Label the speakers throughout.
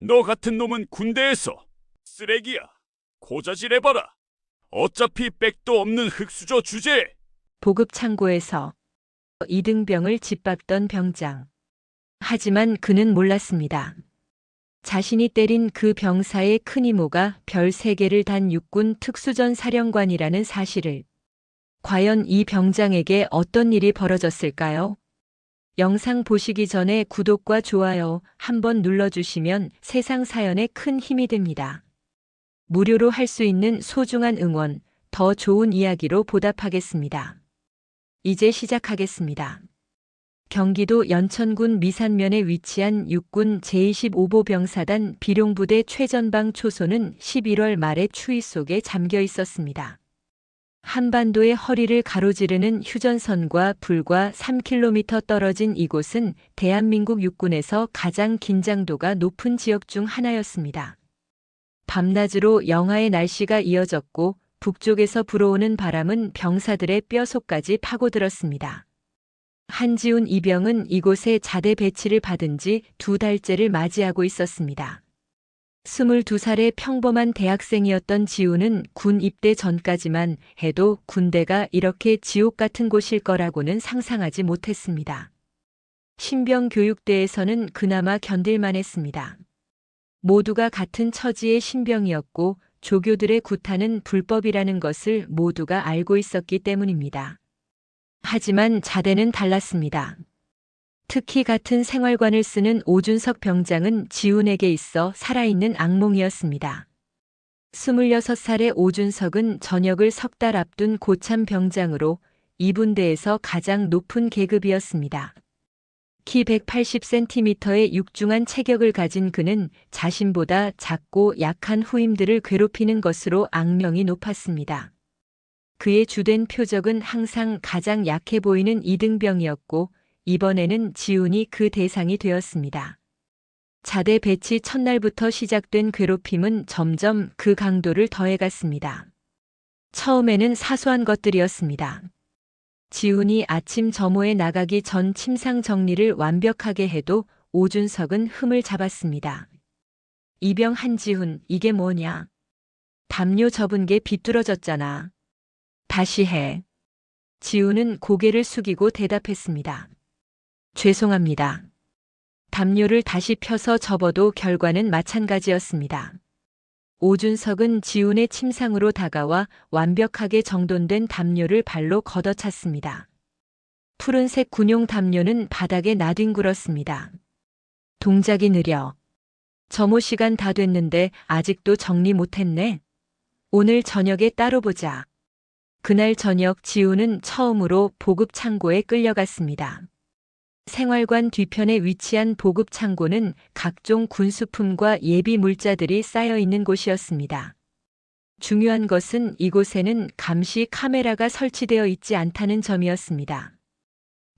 Speaker 1: 너 같은 놈은 군대에서 쓰레기야. 고자질해봐라. 어차피 백도 없는 흙수저 주제에.
Speaker 2: 보급 창고에서 이등병을 짓밟던 병장. 하지만 그는 몰랐습니다. 자신이 때린 그 병사의 큰 이모가 별 3개를 단 육군 특수전 사령관이라는 사실을. 과연 이 병장에게 어떤 일이 벌어졌을까요? 영상 보시기 전에 구독과 좋아요 한번 눌러주시면 세상 사연에 큰 힘이 됩니다. 무료로 할 수 있는 소중한 응원, 더 좋은 이야기로 보답하겠습니다. 이제 시작하겠습니다. 경기도 연천군 미산면에 위치한 육군 제25보 병사단 비룡부대 최전방 초소는 11월 말에 추위 속에 잠겨 있었습니다. 한반도의 허리를 가로지르는 휴전선과 불과 3km 떨어진 이곳은 대한민국 육군에서 가장 긴장도가 높은 지역 중 하나였습니다. 밤낮으로 영하의 날씨가 이어졌고 북쪽에서 불어오는 바람은 병사들의 뼈속까지 파고들었습니다. 한지훈 이병은 이곳에 자대 배치를 받은 지 2달째를 맞이하고 있었습니다. 22살의 평범한 대학생이었던 지훈은 군 입대 전까지만 해도 군대가 이렇게 지옥 같은 곳일 거라고는 상상하지 못했습니다. 신병 교육대에서는 그나마 견딜만 했습니다. 모두가 같은 처지의 신병이었고 조교들의 구타는 불법이라는 것을 모두가 알고 있었기 때문입니다. 하지만 자대는 달랐습니다. 특히 같은 생활관을 쓰는 오준석 병장은 지훈에게 있어 살아있는 악몽이었습니다. 26살의 오준석은 전역을 3달 앞둔 고참 병장으로 이 분대에서 가장 높은 계급이었습니다. 키 180cm의 육중한 체격을 가진 그는 자신보다 작고 약한 후임들을 괴롭히는 것으로 악명이 높았습니다. 그의 주된 표적은 항상 가장 약해 보이는 이등병이었고 이번에는 지훈이 그 대상이 되었습니다. 자대 배치 첫날부터 시작된 괴롭힘은 점점 그 강도를 더해갔습니다. 처음에는 사소한 것들이었습니다. 지훈이 아침 점호에 나가기 전 침상 정리를 완벽하게 해도 오준석은 흠을 잡았습니다. 이병 한지훈, 이게 뭐냐? 담요 접은 게 비뚤어졌잖아. 다시 해. 지훈은 고개를 숙이고 대답했습니다. 죄송합니다. 담요를 다시 펴서 접어도 결과는 마찬가지였습니다. 오준석은 지훈의 침상으로 다가와 완벽하게 정돈된 담요를 발로 걷어찼습니다. 푸른색 군용 담요는 바닥에 나뒹굴었습니다. 동작이 느려. 점호 시간 다 됐는데 아직도 정리 못했네. 오늘 저녁에 따로 보자. 그날 저녁 지훈은 처음으로 보급 창고에 끌려갔습니다. 생활관 뒤편에 위치한 보급 창고는 각종 군수품과 예비 물자들이 쌓여 있는 곳이었습니다. 중요한 것은 이곳에는 감시 카메라가 설치되어 있지 않다는 점이었습니다.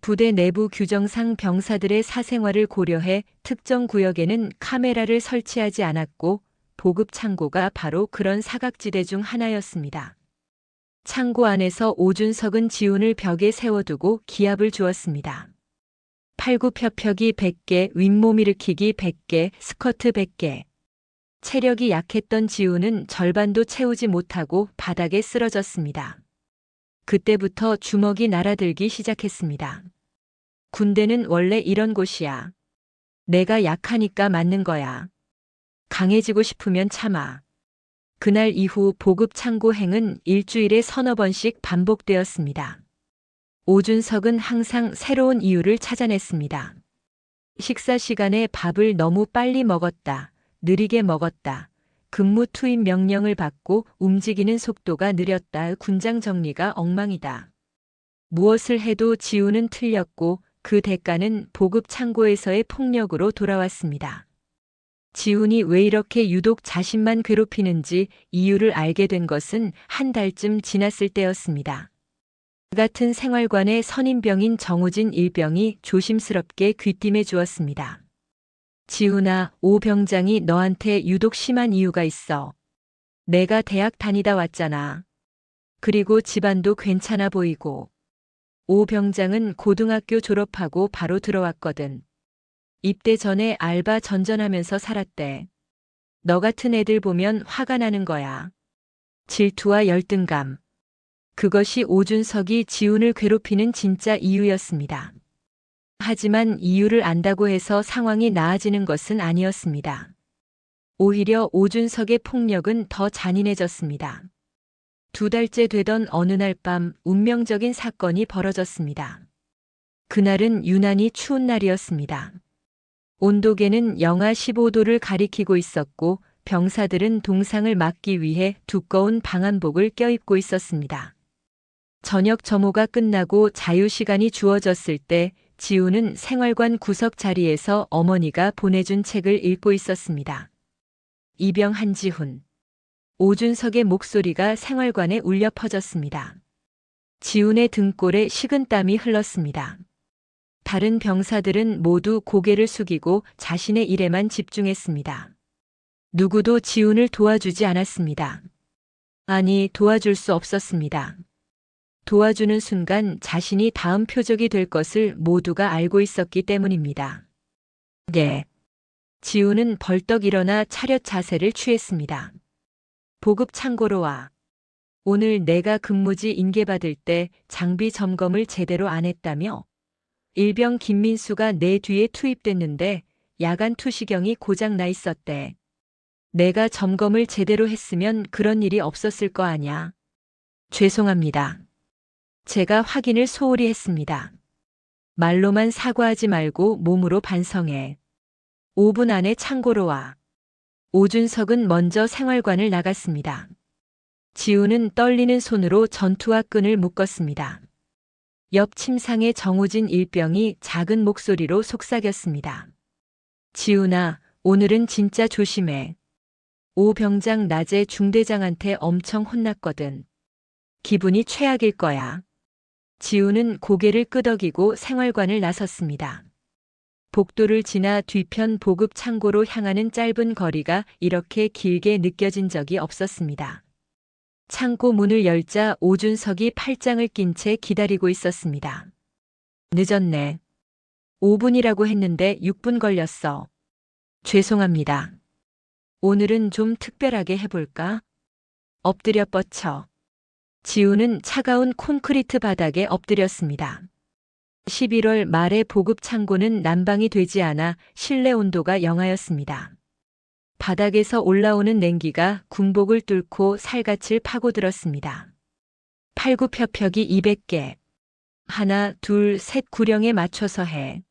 Speaker 2: 부대 내부 규정상 병사들의 사생활을 고려해 특정 구역에는 카메라를 설치하지 않았고 보급 창고가 바로 그런 사각지대 중 하나였습니다. 창고 안에서 오준석은 지훈을 벽에 세워두고 기합을 주었습니다. 팔굽혀펴기 100개, 윗몸 일으키기 100개, 스쿼트 100개. 체력이 약했던 지훈은 절반도 채우지 못하고 바닥에 쓰러졌습니다. 그때부터 주먹이 날아들기 시작했습니다. 군대는 원래 이런 곳이야. 내가 약하니까 맞는 거야. 강해지고 싶으면 참아. 그날 이후 보급 창고 행은 일주일에 3~4번씩 반복되었습니다. 오준석은 항상 새로운 이유를 찾아냈습니다. 식사 시간에 밥을 너무 빨리 먹었다. 느리게 먹었다. 근무 투입 명령을 받고 움직이는 속도가 느렸다. 군장 정리가 엉망이다. 무엇을 해도 지훈은 틀렸고 그 대가는 보급 창고에서의 폭력으로 돌아왔습니다. 지훈이 왜 이렇게 유독 자신만 괴롭히는지 이유를 알게 된 것은 한 달쯤 지났을 때였습니다. 그 같은 생활관의 선임병인 정우진 일병이 조심스럽게 귀띔해 주었습니다. 지훈아, 오 병장이 너한테 유독 심한 이유가 있어. 내가 대학 다니다 왔잖아. 그리고 집안도 괜찮아 보이고. 오 병장은 고등학교 졸업하고 바로 들어왔거든. 입대 전에 알바 전전하면서 살았대. 너 같은 애들 보면 화가 나는 거야. 질투와 열등감. 그것이 오준석이 지훈을 괴롭히는 진짜 이유였습니다. 하지만 이유를 안다고 해서 상황이 나아지는 것은 아니었습니다. 오히려 오준석의 폭력은 더 잔인해졌습니다. 2달째 되던 어느 날 밤 운명적인 사건이 벌어졌습니다. 그날은 유난히 추운 날이었습니다. 온도계는 영하 15도를 가리키고 있었고 병사들은 동상을 막기 위해 두꺼운 방한복을 껴입고 있었습니다. 저녁 점호가 끝나고 자유시간이 주어졌을 때 지우는 생활관 구석 자리에서 어머니가 보내준 책을 읽고 있었습니다. 이병 한지훈. 오준석의 목소리가 생활관에 울려 퍼졌습니다. 지훈의 등골에 식은땀이 흘렀습니다. 다른 병사들은 모두 고개를 숙이고 자신의 일에만 집중했습니다. 누구도 지훈을 도와주지 않았습니다. 아니, 도와줄 수 없었습니다. 도와주는 순간 자신이 다음 표적이 될 것을 모두가 알고 있었기 때문입니다. 네. 지훈은 벌떡 일어나 차렷 자세를 취했습니다. 보급 창고로 와. 오늘 내가 근무지 인계받을 때 장비 점검을 제대로 안 했다며? 일병 김민수가 내 뒤에 투입됐는데 야간 투시경이 고장 나 있었대. 내가 점검을 제대로 했으면 그런 일이 없었을 거 아냐. 죄송합니다. 제가 확인을 소홀히 했습니다. 말로만 사과하지 말고 몸으로 반성해. 5분 안에 창고로 와. 오준석은 먼저 생활관을 나갔습니다. 지훈은 떨리는 손으로 전투화 끈을 묶었습니다. 옆 침상의 정우진 일병이 작은 목소리로 속삭였습니다. 지훈아, 오늘은 진짜 조심해. 오 병장 낮에 중대장한테 엄청 혼났거든. 기분이 최악일 거야. 지훈은 고개를 끄덕이고 생활관을 나섰습니다. 복도를 지나 뒤편 보급 창고로 향하는 짧은 거리가 이렇게 길게 느껴진 적이 없었습니다. 창고 문을 열자 오준석이 팔짱을 낀 채 기다리고 있었습니다. 늦었네. 5분이라고 했는데 6분 걸렸어. 죄송합니다. 오늘은 좀 특별하게 해볼까? 엎드려 뻗쳐. 지훈은 차가운 콘크리트 바닥에 엎드렸습니다. 11월 말에 보급 창고는 난방이 되지 않아 실내 온도가 영하였습니다. 바닥에서 올라오는 냉기가 군복을 뚫고 살갗을 파고들었습니다. 팔굽혀펴기 200개. 하나, 둘, 셋 구령에 맞춰서 해.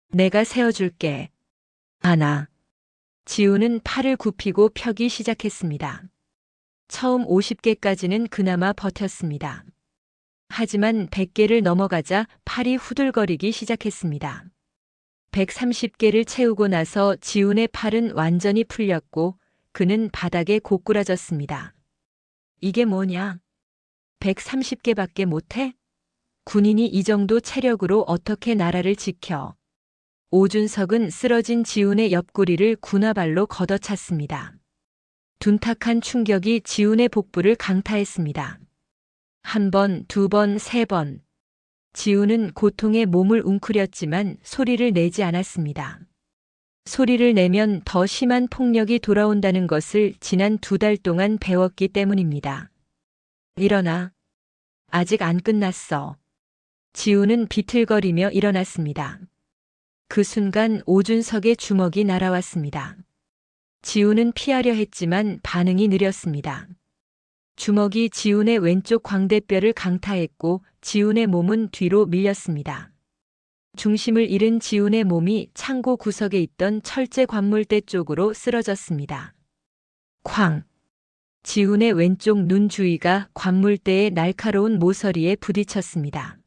Speaker 2: 내가 세워줄게. 하나. 지훈은 팔을 굽히고 펴기 시작했습니다. 처음 50개까지는 그나마 버텼습니다. 하지만 100개를 넘어가자 팔이 후들거리기 시작했습니다. 130개를 채우고 나서 지훈의 팔은 완전히 풀렸고 그는 바닥에 고꾸라졌습니다. 이게 뭐냐? 130개밖에 못해? 군인이 이 정도 체력으로 어떻게 나라를 지켜? 오준석은 쓰러진 지훈의 옆구리를 군화발로 걷어찼습니다. 둔탁한 충격이 지훈의 복부를 강타했습니다. 1번, 2번, 3번. 지훈은 고통에 몸을 웅크렸지만 소리를 내지 않았습니다. 소리를 내면 더 심한 폭력이 돌아온다는 것을 지난 2달 동안 배웠기 때문입니다. 일어나. 아직 안 끝났어. 지훈은 비틀거리며 일어났습니다. 그 순간 오준석의 주먹이 날아왔습니다. 지훈은 피하려 했지만 반응이 느렸습니다. 주먹이 지훈의 왼쪽 광대뼈를 강타했고 지훈의 몸은 뒤로 밀렸습니다. 중심을 잃은 지훈의 몸이 창고 구석에 있던 철제 관물대 쪽으로 쓰러졌습니다. 쾅! 지훈의 왼쪽 눈 주위가 관물대의 날카로운 모서리에 부딪혔습니다.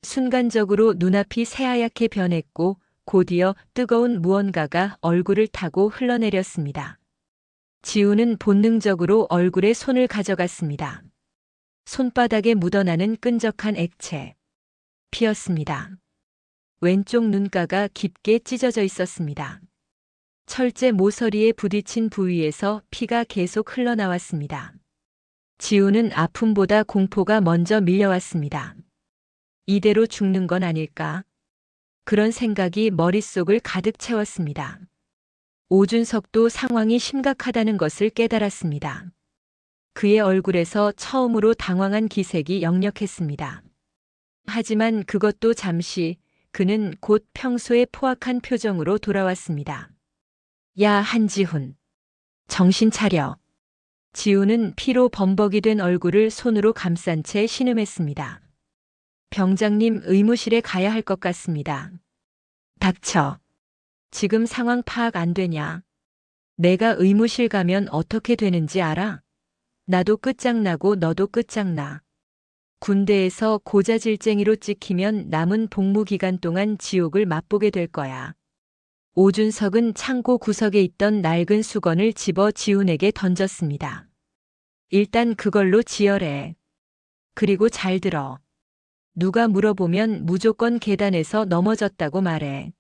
Speaker 2: 순간적으로 눈앞이 새하얗게 변했고 곧이어 뜨거운 무언가가 얼굴을 타고 흘러내렸습니다. 지훈은 본능적으로 얼굴에 손을 가져갔습니다. 손바닥에 묻어나는 끈적한 액체. 피였습니다. 왼쪽 눈가가 깊게 찢어져 있었습니다. 철제 모서리에 부딪힌 부위에서 피가 계속 흘러나왔습니다. 지훈은 아픔보다 공포가 먼저 밀려왔습니다. 이대로 죽는 건 아닐까? 그런 생각이 머릿속을 가득 채웠습니다. 오준석도 상황이 심각하다는 것을 깨달았습니다. 그의 얼굴에서 처음으로 당황한 기색이 역력했습니다. 하지만 그것도 잠시, 그는 곧 평소의 포악한 표정으로 돌아왔습니다. 야, 한지훈. 정신 차려. 지훈은 피로 범벅이 된 얼굴을 손으로 감싼 채 신음했습니다. 병장님, 의무실에 가야 할 것 같습니다. 닥쳐. 지금 상황 파악 안 되냐? 내가 의무실 가면 어떻게 되는지 알아? 나도 끝장나고 너도 끝장나. 군대에서 고자질쟁이로 찍히면 남은 복무 기간 동안 지옥을 맛보게 될 거야. 오준석은 창고 구석에 있던 낡은 수건을 집어 지훈에게 던졌습니다. 일단 그걸로 지혈해. 그리고 잘 들어. 누가 물어보면 무조건 계단에서 넘어졌다고 말해.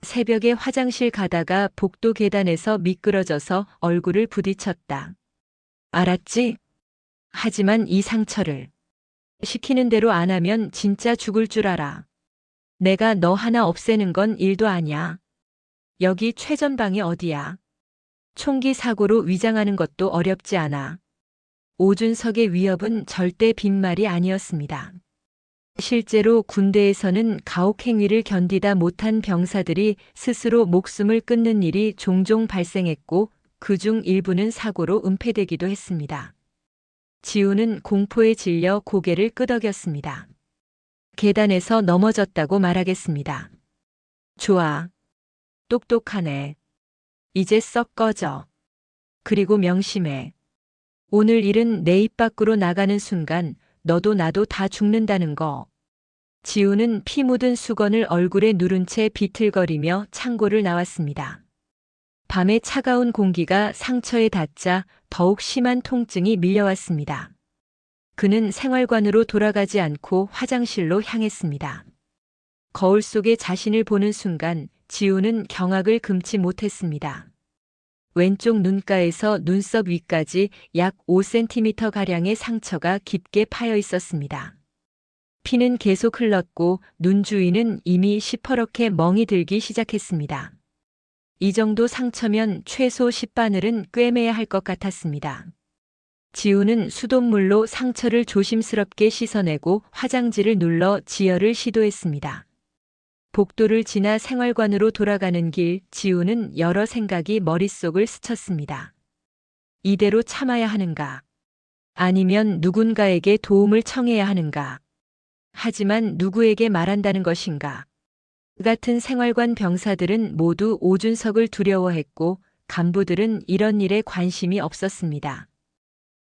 Speaker 2: 새벽에 화장실 가다가 복도 계단에서 미끄러져서 얼굴을 부딪혔다. 알았지? 하지만 이 상처를 시키는 대로 안 하면 진짜 죽을 줄 알아. 내가 너 하나 없애는 건 일도 아니야. 여기 최전방이 어디야? 총기 사고로 위장하는 것도 어렵지 않아. 오준석의 위협은 절대 빈말이 아니었습니다. 실제로 군대에서는 가혹행위를 견디다 못한 병사들이 스스로 목숨을 끊는 일이 종종 발생했고 그중 일부는 사고로 은폐되기도 했습니다. 지훈은 공포에 질려 고개를 끄덕였습니다. 계단에서 넘어졌다고 말하겠습니다. 좋아. 똑똑하네. 이제 썩 꺼져. 그리고 명심해. 오늘 일은 내 입 밖으로 나가는 순간 너도 나도 다 죽는다는 거. 지훈은 피 묻은 수건을 얼굴에 누른 채 비틀거리며 창고를 나왔습니다. 밤의 차가운 공기가 상처에 닿자 더욱 심한 통증이 밀려왔습니다. 그는 생활관으로 돌아가지 않고 화장실로 향했습니다. 거울 속에 자신을 보는 순간 지훈은 경악을 금치 못했습니다. 왼쪽 눈가에서 눈썹 위까지 약 5cm가량의 상처가 깊게 파여 있었습니다. 피는 계속 흘렀고 눈 주위는 이미 시퍼렇게 멍이 들기 시작했습니다. 이 정도 상처면 최소 10바늘은 꿰매야 할 것 같았습니다. 지훈은 수돗물로 상처를 조심스럽게 씻어내고 화장지를 눌러 지혈을 시도했습니다. 복도를 지나 생활관으로 돌아가는 길, 지훈은 여러 생각이 머릿속을 스쳤습니다. 이대로 참아야 하는가? 아니면 누군가에게 도움을 청해야 하는가? 하지만 누구에게 말한다는 것인가? 그 같은 생활관 병사들은 모두 오준석을 두려워했고 간부들은 이런 일에 관심이 없었습니다.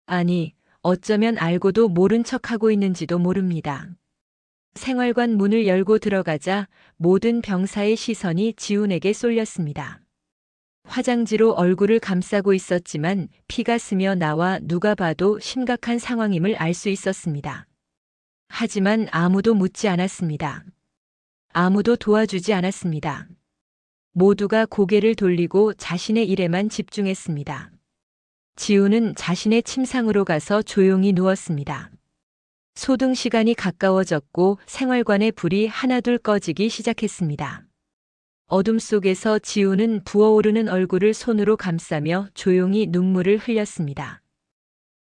Speaker 2: 아니, 어쩌면 알고도 모른 척하고 있는지도 모릅니다. 생활관 문을 열고 들어가자 모든 병사의 시선이 지훈에게 쏠렸습니다. 화장지로 얼굴을 감싸고 있었지만 피가 스며 나와 누가 봐도 심각한 상황임을 알 수 있었습니다. 하지만 아무도 묻지 않았습니다. 아무도 도와주지 않았습니다. 모두가 고개를 돌리고 자신의 일에만 집중했습니다. 지훈은 자신의 침상으로 가서 조용히 누웠습니다. 소등 시간이 가까워졌고 생활관의 불이 하나둘 꺼지기 시작했습니다. 어둠 속에서 지훈은 부어오르는 얼굴을 손으로 감싸며 조용히 눈물을 흘렸습니다.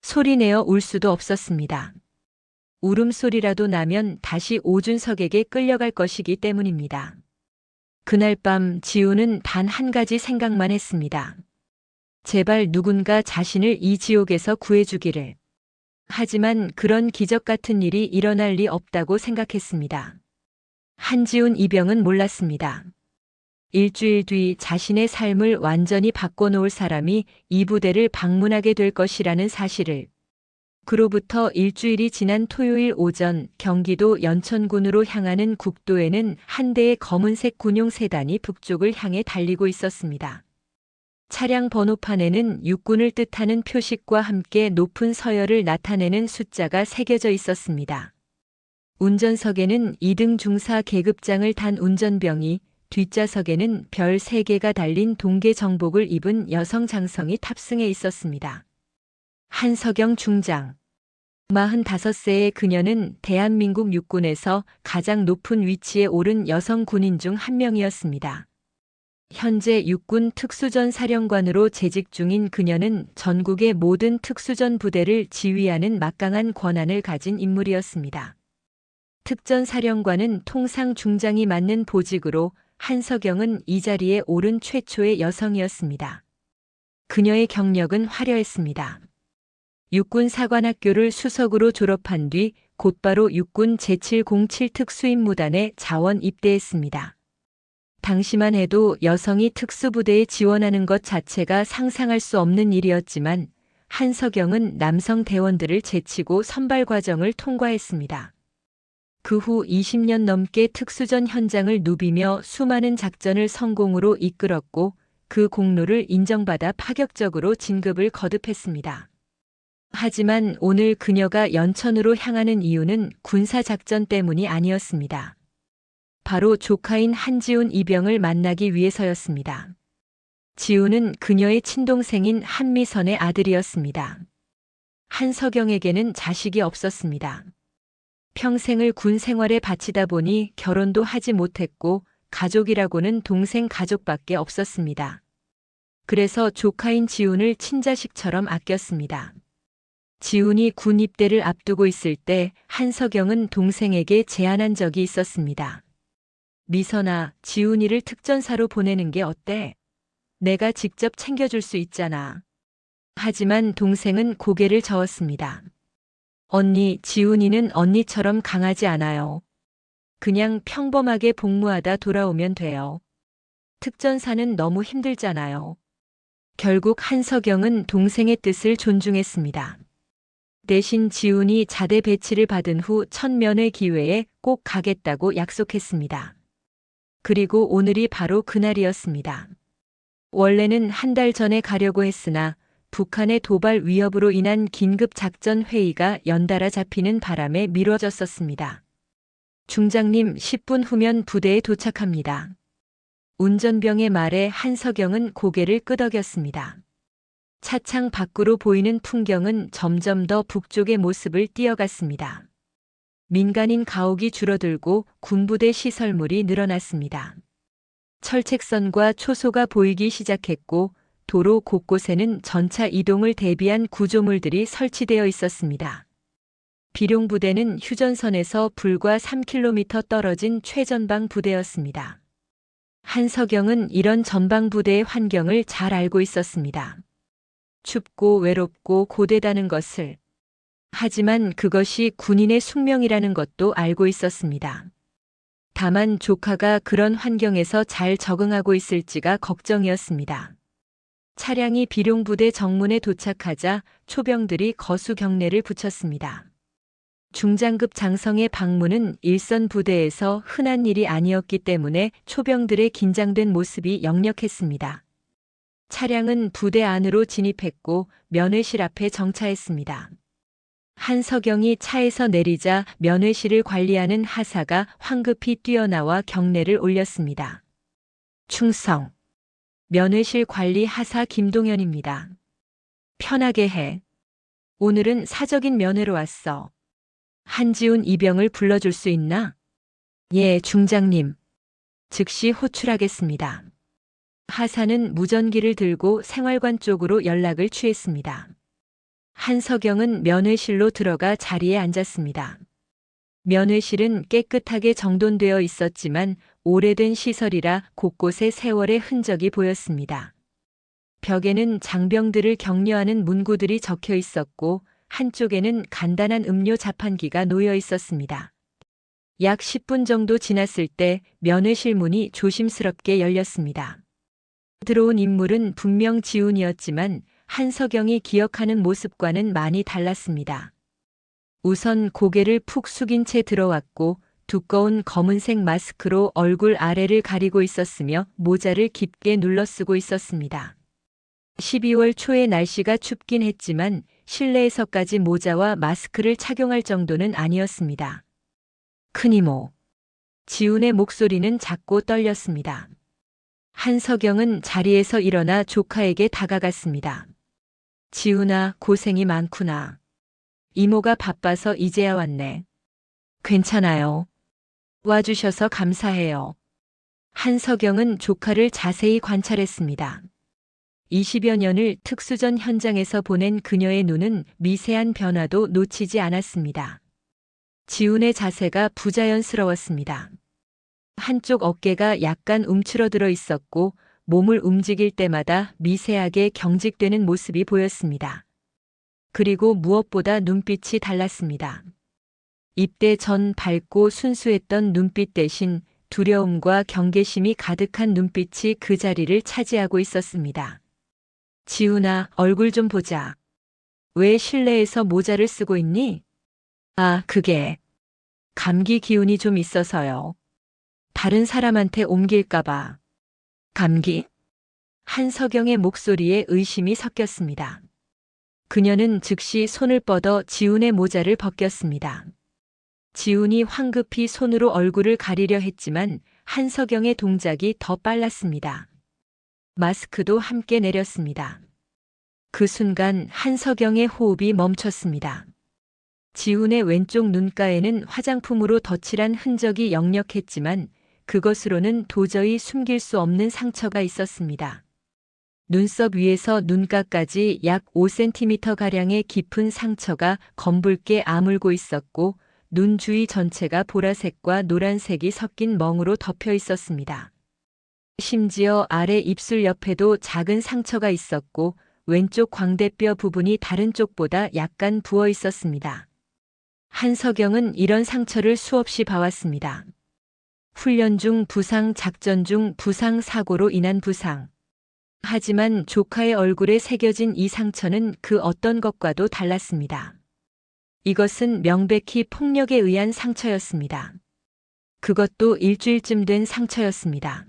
Speaker 2: 소리내어 울 수도 없었습니다. 울음소리라도 나면 다시 오준석에게 끌려갈 것이기 때문입니다. 그날 밤 지훈은 단 한 가지 생각만 했습니다. 제발 누군가 자신을 이 지옥에서 구해주기를. 하지만 그런 기적 같은 일이 일어날 리 없다고 생각했습니다. 한지훈 이병은 몰랐습니다. 일주일 뒤 자신의 삶을 완전히 바꿔놓을 사람이 이 부대를 방문하게 될 것이라는 사실을. 그로부터 일주일이 지난 토요일 오전 경기도 연천군으로 향하는 국도에는 한 대의 검은색 군용 세단이 북쪽을 향해 달리고 있었습니다. 차량 번호판에는 육군을 뜻하는 표식과 함께 높은 서열을 나타내는 숫자가 새겨져 있었습니다. 운전석에는 2등 중사 계급장을 단 운전병이, 뒷좌석에는 별 3개가 달린 동계 정복을 입은 여성 장성이 탑승해 있었습니다. 한석영 중장. 45세의 그녀는 대한민국 육군에서 가장 높은 위치에 오른 여성 군인 중 한 명이었습니다. 현재 육군 특수전 사령관으로 재직 중인 그녀는 전국의 모든 특수전 부대를 지휘하는 막강한 권한을 가진 인물이었습니다. 특전 사령관은 통상 중장이 맡는 보직으로 한석영은 이 자리에 오른 최초의 여성이었습니다. 그녀의 경력은 화려했습니다. 육군 사관학교를 수석으로 졸업한 뒤 곧바로 육군 제707 특수임무단에 자원 입대했습니다. 당시만 해도 여성이 특수부대에 지원하는 것 자체가 상상할 수 없는 일이었지만 한석영은 남성 대원들을 제치고 선발 과정을 통과했습니다. 그 후 20년 넘게 특수전 현장을 누비며 수많은 작전을 성공으로 이끌었고 그 공로를 인정받아 파격적으로 진급을 거듭했습니다. 하지만 오늘 그녀가 연천으로 향하는 이유는 군사작전 때문이 아니었습니다. 바로 조카인 한지훈 이병을 만나기 위해서였습니다. 지훈은 그녀의 친동생인 한미선의 아들이었습니다. 한석영에게는 자식이 없었습니다. 평생을 군 생활에 바치다 보니 결혼도 하지 못했고 가족이라고는 동생 가족밖에 없었습니다. 그래서 조카인 지훈을 친자식처럼 아꼈습니다. 지훈이 군 입대를 앞두고 있을 때 한석영은 동생에게 제안한 적이 있었습니다. 미선아, 지훈이를 특전사로 보내는 게 어때? 내가 직접 챙겨줄 수 있잖아. 하지만 동생은 고개를 저었습니다. 언니, 지훈이는 언니처럼 강하지 않아요. 그냥 평범하게 복무하다 돌아오면 돼요. 특전사는 너무 힘들잖아요. 결국 한석영은 동생의 뜻을 존중했습니다. 대신 지훈이 자대 배치를 받은 후 첫 면회 기회에 꼭 가겠다고 약속했습니다. 그리고 오늘이 바로 그날이었습니다. 원래는 한 달 전에 가려고 했으나 북한의 도발 위협으로 인한 긴급 작전 회의가 연달아 잡히는 바람에 미뤄졌었습니다. 중장님, 10분 후면 부대에 도착합니다. 운전병의 말에 한석영은 고개를 끄덕였습니다. 차창 밖으로 보이는 풍경은 점점 더 북쪽의 모습을 띄어갔습니다. 민간인 가옥이 줄어들고 군부대 시설물이 늘어났습니다. 철책선과 초소가 보이기 시작했고 도로 곳곳에는 전차 이동을 대비한 구조물들이 설치되어 있었습니다. 비룡부대는 휴전선에서 불과 3km 떨어진 최전방 부대였습니다. 한석영은 이런 전방 부대의 환경을 잘 알고 있었습니다. 춥고 외롭고 고되다는 것을. 하지만 그것이 군인의 숙명이라는 것도 알고 있었습니다. 다만 조카가 그런 환경에서 잘 적응하고 있을지가 걱정이었습니다. 차량이 비룡부대 정문에 도착하자 초병들이 거수 경례를 붙였습니다. 중장급 장성의 방문은 일선 부대에서 흔한 일이 아니었기 때문에 초병들의 긴장된 모습이 역력했습니다. 차량은 부대 안으로 진입했고 면회실 앞에 정차했습니다. 한석영이 차에서 내리자 면회실을 관리하는 하사가 황급히 뛰어나와 경례를 올렸습니다. 충성. 면회실 관리 하사 김동현입니다. 편하게 해. 오늘은 사적인 면회로 왔어. 한지훈 이병을 불러줄 수 있나? 예, 중장님. 즉시 호출하겠습니다. 하사는 무전기를 들고 생활관 쪽으로 연락을 취했습니다. 한석영은 면회실로 들어가 자리에 앉았습니다. 면회실은 깨끗하게 정돈되어 있었지만 오래된 시설이라 곳곳에 세월의 흔적이 보였습니다. 벽에는 장병들을 격려하는 문구들이 적혀 있었고 한쪽에는 간단한 음료 자판기가 놓여 있었습니다. 약 10분 정도 지났을 때 면회실 문이 조심스럽게 열렸습니다. 들어온 인물은 분명 지훈이었지만 한석영이 기억하는 모습과는 많이 달랐습니다. 우선 고개를 푹 숙인 채 들어왔고 두꺼운 검은색 마스크로 얼굴 아래를 가리고 있었으며 모자를 깊게 눌러쓰고 있었습니다. 12월 초에 날씨가 춥긴 했지만 실내에서까지 모자와 마스크를 착용할 정도는 아니었습니다. 큰 이모. 지훈의 목소리는 작고 떨렸습니다. 한석영은 자리에서 일어나 조카에게 다가갔습니다. 지훈아, 고생이 많구나. 이모가 바빠서 이제야 왔네. 괜찮아요. 와주셔서 감사해요. 한석영은 조카를 자세히 관찰했습니다. 20여 년을 특수전 현장에서 보낸 그녀의 눈은 미세한 변화도 놓치지 않았습니다. 지훈의 자세가 부자연스러웠습니다. 한쪽 어깨가 약간 움츠러들어 있었고 몸을 움직일 때마다 미세하게 경직되는 모습이 보였습니다. 그리고 무엇보다 눈빛이 달랐습니다. 입대 전 밝고 순수했던 눈빛 대신 두려움과 경계심이 가득한 눈빛이 그 자리를 차지하고 있었습니다. 지훈아, 얼굴 좀 보자. 왜 실내에서 모자를 쓰고 있니? 아, 그게 감기 기운이 좀 있어서요. 다른 사람한테 옮길까봐. 감기? 한석영의 목소리에 의심이 섞였습니다. 그녀는 즉시 손을 뻗어 지훈의 모자를 벗겼습니다. 지훈이 황급히 손으로 얼굴을 가리려 했지만 한석영의 동작이 더 빨랐습니다. 마스크도 함께 내렸습니다. 그 순간 한석영의 호흡이 멈췄습니다. 지훈의 왼쪽 눈가에는 화장품으로 덧칠한 흔적이 역력했지만 그것으로는 도저히 숨길 수 없는 상처가 있었습니다. 눈썹 위에서 눈가까지 약 5cm가량의 깊은 상처가 검붉게 아물고 있었고 눈 주위 전체가 보라색과 노란색이 섞인 멍으로 덮여 있었습니다. 심지어 아래 입술 옆에도 작은 상처가 있었고 왼쪽 광대뼈 부분이 다른 쪽보다 약간 부어 있었습니다. 한석영은 이런 상처를 수없이 봐왔습니다. 훈련 중 부상, 작전 중 부상, 사고로 인한 부상. 하지만 조카의 얼굴에 새겨진 이 상처는 그 어떤 것과도 달랐습니다. 이것은 명백히 폭력에 의한 상처였습니다. 그것도 일주일쯤 된 상처였습니다.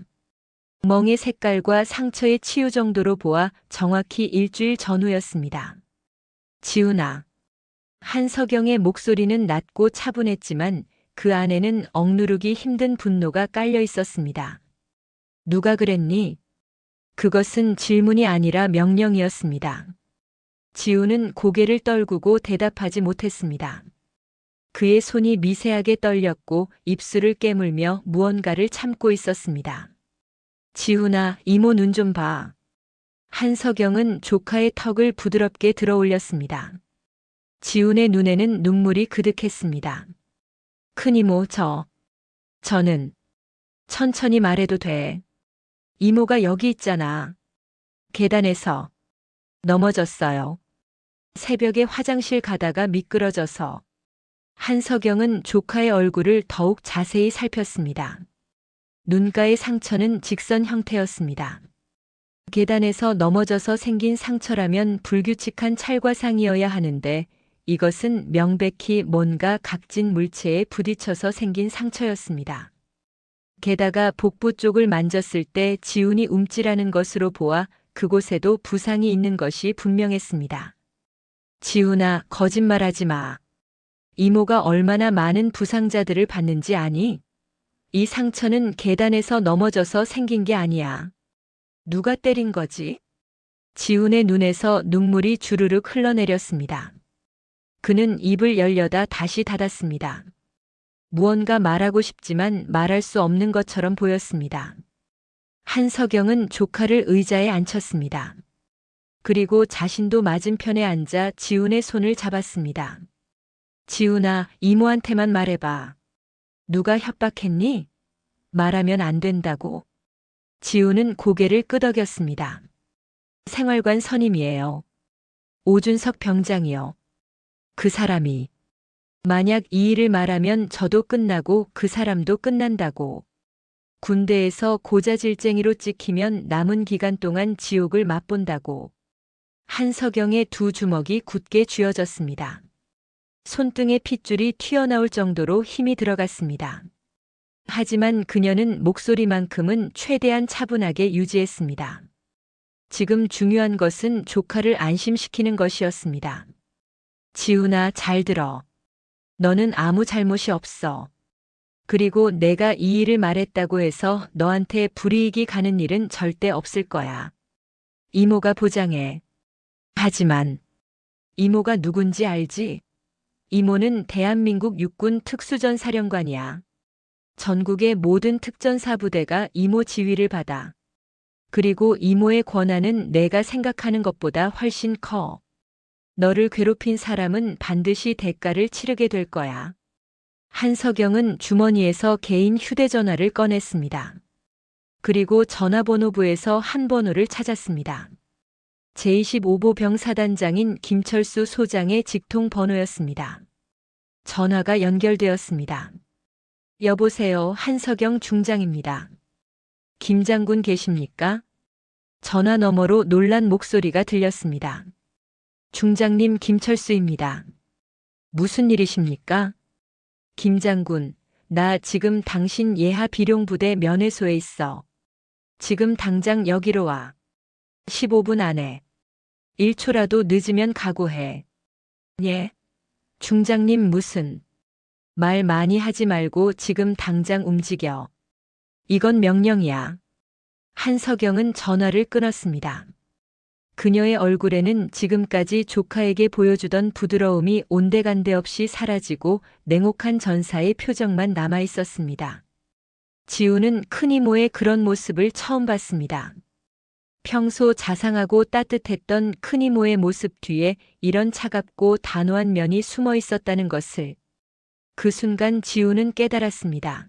Speaker 2: 멍의 색깔과 상처의 치유 정도로 보아 정확히 일주일 전후였습니다. 지훈아. 한석영의 목소리는 낮고 차분했지만 그 안에는 억누르기 힘든 분노가 깔려 있었습니다. 누가 그랬니? 그것은 질문이 아니라 명령이었습니다. 지훈은 고개를 떨구고 대답하지 못했습니다. 그의 손이 미세하게 떨렸고 입술을 깨물며 무언가를 참고 있었습니다. 지훈아, 이모 눈 좀 봐. 한석영은 조카의 턱을 부드럽게 들어 올렸습니다. 지훈의 눈에는 눈물이 그득했습니다. 큰이모, 저는 천천히 말해도 돼. 이모가 여기 있잖아. 계단에서 넘어졌어요. 새벽에 화장실 가다가 미끄러져서. 한석영은 조카의 얼굴을 더욱 자세히 살폈습니다. 눈가의 상처는 직선 형태였습니다. 계단에서 넘어져서 생긴 상처라면 불규칙한 찰과상이어야 하는데 이것은 명백히 뭔가 각진 물체에 부딪혀서 생긴 상처였습니다. 게다가 복부 쪽을 만졌을 때 지훈이 움찔하는 것으로 보아 그곳에도 부상이 있는 것이 분명했습니다. 지훈아, 거짓말하지 마. 이모가 얼마나 많은 부상자들을 봤는지 아니? 이 상처는 계단에서 넘어져서 생긴 게 아니야. 누가 때린 거지? 지훈의 눈에서 눈물이 주르륵 흘러내렸습니다. 그는 입을 열려다 다시 닫았습니다. 무언가 말하고 싶지만 말할 수 없는 것처럼 보였습니다. 한석영은 조카를 의자에 앉혔습니다. 그리고 자신도 맞은편에 앉아 지훈의 손을 잡았습니다. 지훈아, 이모한테만 말해봐. 누가 협박했니? 말하면 안 된다고. 지훈은 고개를 끄덕였습니다. 생활관 선임이에요. 오준석 병장이요. 그 사람이. 만약 이 일을 말하면 저도 끝나고 그 사람도 끝난다고. 군대에서 고자질쟁이로 찍히면 남은 기간 동안 지옥을 맛본다고. 한석영의 두 주먹이 굳게 쥐어졌습니다. 손등에 핏줄이 튀어나올 정도로 힘이 들어갔습니다. 하지만 그녀는 목소리만큼은 최대한 차분하게 유지했습니다. 지금 중요한 것은 조카를 안심시키는 것이었습니다. 지훈아, 잘 들어. 너는 아무 잘못이 없어. 그리고 내가 이 일을 말했다고 해서 너한테 불이익이 가는 일은 절대 없을 거야. 이모가 보장해. 하지만 이모가 누군지 알지? 이모는 대한민국 육군 특수전사령관이야. 전국의 모든 특전사 부대가 이모 지휘를 받아. 그리고 이모의 권한은 내가 생각하는 것보다 훨씬 커. 너를 괴롭힌 사람은 반드시 대가를 치르게 될 거야. 한석영은 주머니에서 개인 휴대전화를 꺼냈습니다. 그리고 전화번호부에서 한 번호를 찾았습니다. 제25보 병사단장인 김철수 소장의 직통 번호였습니다. 전화가 연결되었습니다. 여보세요, 한석영 중장입니다. 김 장군 계십니까? 전화 너머로 놀란 목소리가 들렸습니다. 중장님, 김철수입니다. 무슨 일이십니까? 김 장군, 나 지금 당신 예하 비룡부대 면회소에 있어. 지금 당장 여기로 와. 15분 안에. 1초라도 늦으면 각오해. 예. 중장님, 무슨 말 많이 하지 말고 지금 당장 움직여. 이건 명령이야. 한석영은 전화를 끊었습니다. 그녀의 얼굴에는 지금까지 조카에게 보여주던 부드러움이 온데간데 없이 사라지고 냉혹한 전사의 표정만 남아 있었습니다. 지우는 큰 이모의 그런 모습을 처음 봤습니다. 평소 자상하고 따뜻했던 큰 이모의 모습 뒤에 이런 차갑고 단호한 면이 숨어 있었다는 것을 그 순간 지우는 깨달았습니다.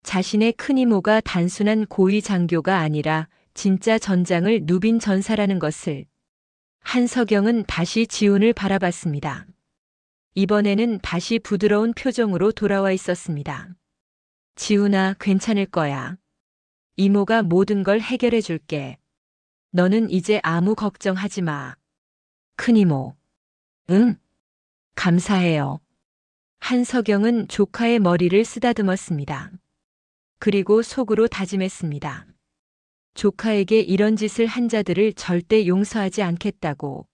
Speaker 2: 자신의 큰 이모가 단순한 고위 장교가 아니라 진짜 전장을 누빈 전사라는 것을. 한석영은 다시 지훈을 바라봤습니다. 이번에는 다시 부드러운 표정으로 돌아와 있었습니다. 지훈아, 괜찮을 거야. 이모가 모든 걸 해결해 줄게. 너는 이제 아무 걱정하지 마. 큰 이모. 응? 감사해요. 한석영은 조카의 머리를 쓰다듬었습니다. 그리고 속으로 다짐했습니다. 조카에게 이런 짓을 한 자들을 절대 용서하지 않겠다고.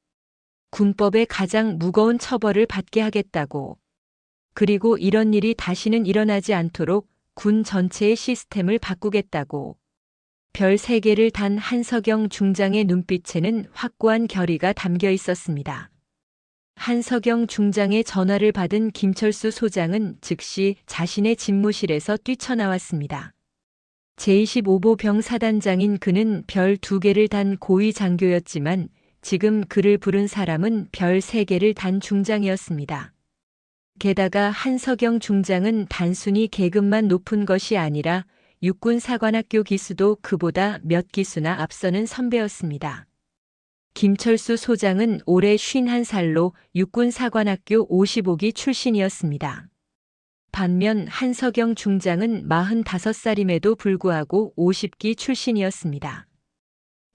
Speaker 2: 군법의 가장 무거운 처벌을 받게 하겠다고. 그리고 이런 일이 다시는 일어나지 않도록 군 전체의 시스템을 바꾸겠다고. 별 3개를 단 한석영 중장의 눈빛에는 확고한 결의가 담겨 있었습니다. 한석영 중장의 전화를 받은 김철수 소장은 즉시 자신의 집무실에서 뛰쳐나왔습니다. 제25보 병사단장인 그는 별 2개를 단 고위 장교였지만 지금 그를 부른 사람은 별 3개를 단 중장이었습니다. 게다가 한석영 중장은 단순히 계급만 높은 것이 아니라 육군사관학교 기수도 그보다 몇 기수나 앞서는 선배였습니다. 김철수 소장은 올해 51살로 육군사관학교 55기 출신이었습니다. 반면 한석영 중장은 45살임에도 불구하고 50기 출신이었습니다.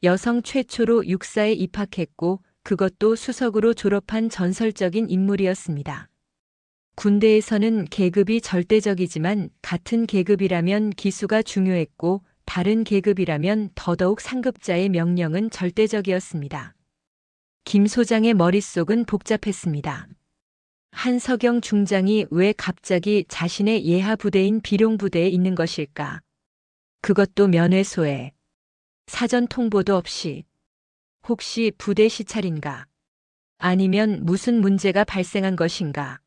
Speaker 2: 여성 최초로 육사에 입학했고 그것도 수석으로 졸업한 전설적인 인물이었습니다. 군대에서는 계급이 절대적이지만 같은 계급이라면 기수가 중요했고 다른 계급이라면 더더욱 상급자의 명령은 절대적이었습니다. 김 소장의 머릿속은 복잡했습니다. 한석영 중장이 왜 갑자기 자신의 예하 부대인 비룡부대에 있는 것일까? 그것도 면회소에. 사전 통보도 없이. 혹시 부대 시찰인가? 아니면 무슨 문제가 발생한 것인가?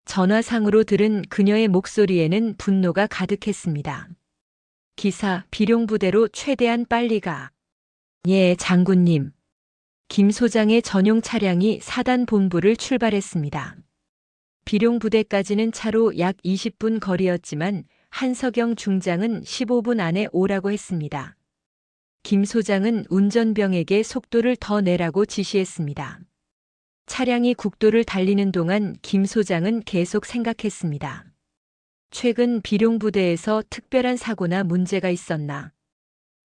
Speaker 2: 전화상으로 들은 그녀의 목소리에는 분노가 가득했습니다. 기사, 비룡부대로 최대한 빨리 가. 예, 장군님. 김 소장의 전용 차량이 사단 본부를 출발했습니다. 비룡부대까지는 차로 약 20분 거리였지만 한석영 중장은 15분 안에 오라고 했습니다. 김 소장은 운전병에게 속도를 더 내라고 지시했습니다. 차량이 국도를 달리는 동안 김 소장은 계속 생각했습니다. 최근 비룡부대에서 특별한 사고나 문제가 있었나?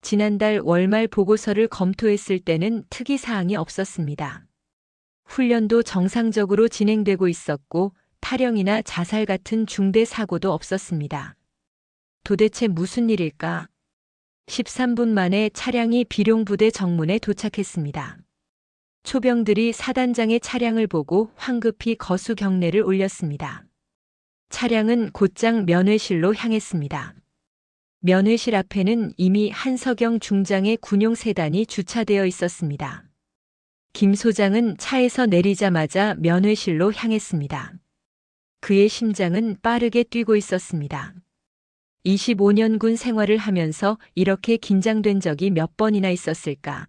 Speaker 2: 지난달 월말 보고서를 검토했을 때는 특이사항이 없었습니다. 훈련도 정상적으로 진행되고 있었고 탈영이나 자살 같은 중대 사고도 없었습니다. 도대체 무슨 일일까? 13분 만에 차량이 비룡부대 정문에 도착했습니다. 초병들이 사단장의 차량을 보고 황급히 거수 경례를 올렸습니다. 차량은 곧장 면회실로 향했습니다. 면회실 앞에는 이미 한석영 중장의 군용 세단이 주차되어 있었습니다. 김 소장은 차에서 내리자마자 면회실로 향했습니다. 그의 심장은 빠르게 뛰고 있었습니다. 25년 군 생활을 하면서 이렇게 긴장된 적이 몇 번이나 있었을까?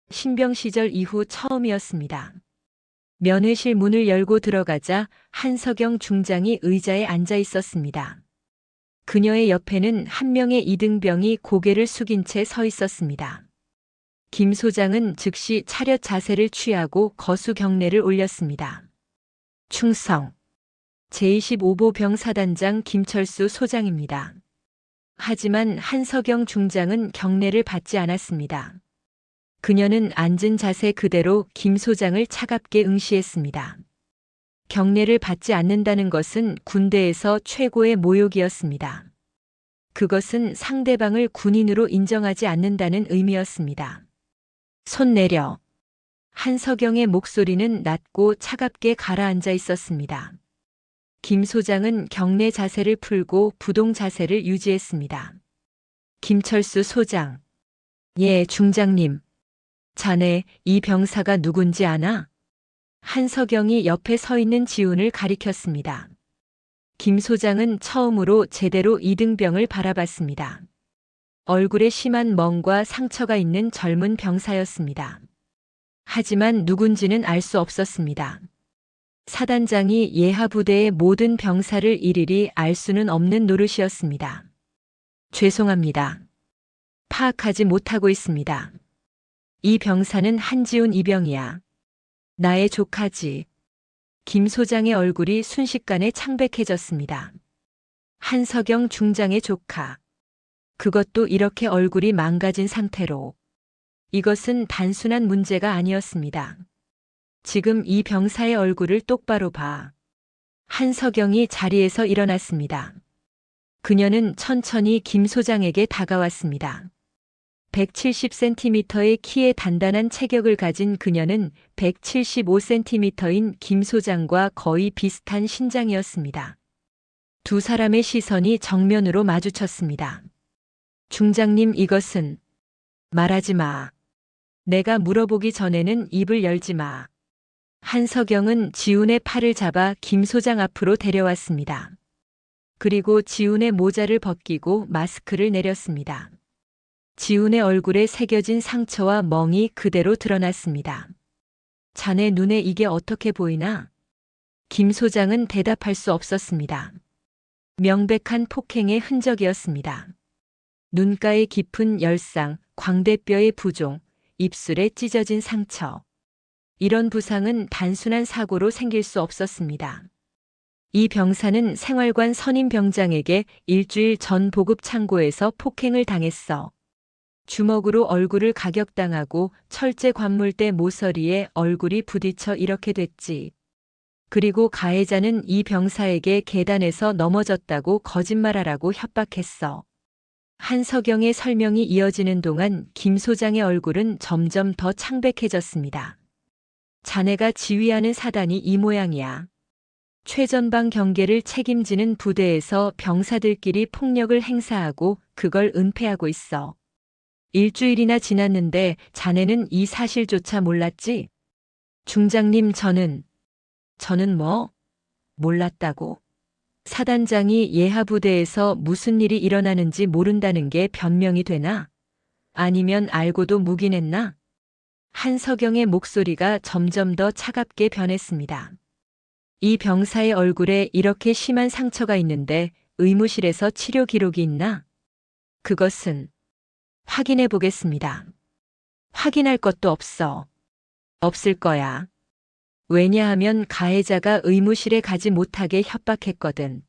Speaker 2: 신병 시절 이후 처음이었습니다. 면회실 문을 열고 들어가자 한석영 중장이 의자에 앉아 있었습니다. 그녀의 옆에는 한 명의 이등병이 고개를 숙인 채 서 있었습니다. 김 소장은 즉시 차렷 자세를 취하고 거수 경례를 올렸습니다. 충성. 제25보 병사단장 김철수 소장입니다. 하지만 한석영 중장은 경례를 받지 않았습니다. 그녀는 앉은 자세 그대로 김 소장을 차갑게 응시했습니다. 경례를 받지 않는다는 것은 군대에서 최고의 모욕이었습니다. 그것은 상대방을 군인으로 인정하지 않는다는 의미였습니다. 손 내려. 한석영의 목소리는 낮고 차갑게 가라앉아 있었습니다. 김 소장은 경례 자세를 풀고 부동 자세를 유지했습니다. 김철수 소장. 예, 중장님. 자네, 이 병사가 누군지 아나? 한석영이 옆에 서 있는 지훈을 가리켰습니다. 김 소장은 처음으로 제대로 이등병을 바라봤습니다. 얼굴에 심한 멍과 상처가 있는 젊은 병사였습니다. 하지만 누군지는 알 수 없었습니다. 사단장이 예하 부대의 모든 병사를 일일이 알 수는 없는 노릇이었습니다. 죄송합니다. 파악하지 못하고 있습니다. 이 병사는 한지훈 이병이야. 나의 조카지. 김 소장의 얼굴이 순식간에 창백해졌습니다. 한석영 중장의 조카. 그것도 이렇게 얼굴이 망가진 상태로. 이것은 단순한 문제가 아니었습니다. 지금 이 병사의 얼굴을 똑바로 봐. 한석영이 자리에서 일어났습니다. 그녀는 천천히 김 소장에게 다가왔습니다. 170cm의 키에 단단한 체격을 가진 그녀는 175cm인 김 소장과 거의 비슷한 신장이었습니다. 두 사람의 시선이 정면으로 마주쳤습니다. 중장님, 이것은 말하지 마. 내가 물어보기 전에는 입을 열지 마. 한석영은 지훈의 팔을 잡아 김 소장 앞으로 데려왔습니다. 그리고 지훈의 모자를 벗기고 마스크를 내렸습니다. 지훈의 얼굴에 새겨진 상처와 멍이 그대로 드러났습니다. 자네 눈에 이게 어떻게 보이나? 김 소장은 대답할 수 없었습니다. 명백한 폭행의 흔적이었습니다. 눈가에 깊은 열상, 광대뼈의 부종, 입술에 찢어진 상처. 이런 부상은 단순한 사고로 생길 수 없었습니다. 이 병사는 생활관 선임 병장에게 일주일 전 보급 창고에서 폭행을 당했어. 주먹으로 얼굴을 가격당하고 철제 관물대 모서리에 얼굴이 부딪혀 이렇게 됐지. 그리고 가해자는 이 병사에게 계단에서 넘어졌다고 거짓말하라고 협박했어. 한석영의 설명이 이어지는 동안 김 소장의 얼굴은 점점 더 창백해졌습니다. 자네가 지휘하는 사단이 이 모양이야. 최전방 경계를 책임지는 부대에서 병사들끼리 폭력을 행사하고 그걸 은폐하고 있어. 일주일이나 지났는데 자네는 이 사실조차 몰랐지? 중장님, 저는 뭐? 몰랐다고. 사단장이 예하 부대에서 무슨 일이 일어나는지 모른다는 게 변명이 되나? 아니면 알고도 묵인했나? 한석영의 목소리가 점점 더 차갑게 변했습니다. 이 병사의 얼굴에 이렇게 심한 상처가 있는데 의무실에서 치료 기록이 있나? 그것은 확인해 보겠습니다. 확인할 것도 없어. 없을 거야. 왜냐하면 가해자가 의무실에 가지 못하게 협박했거든.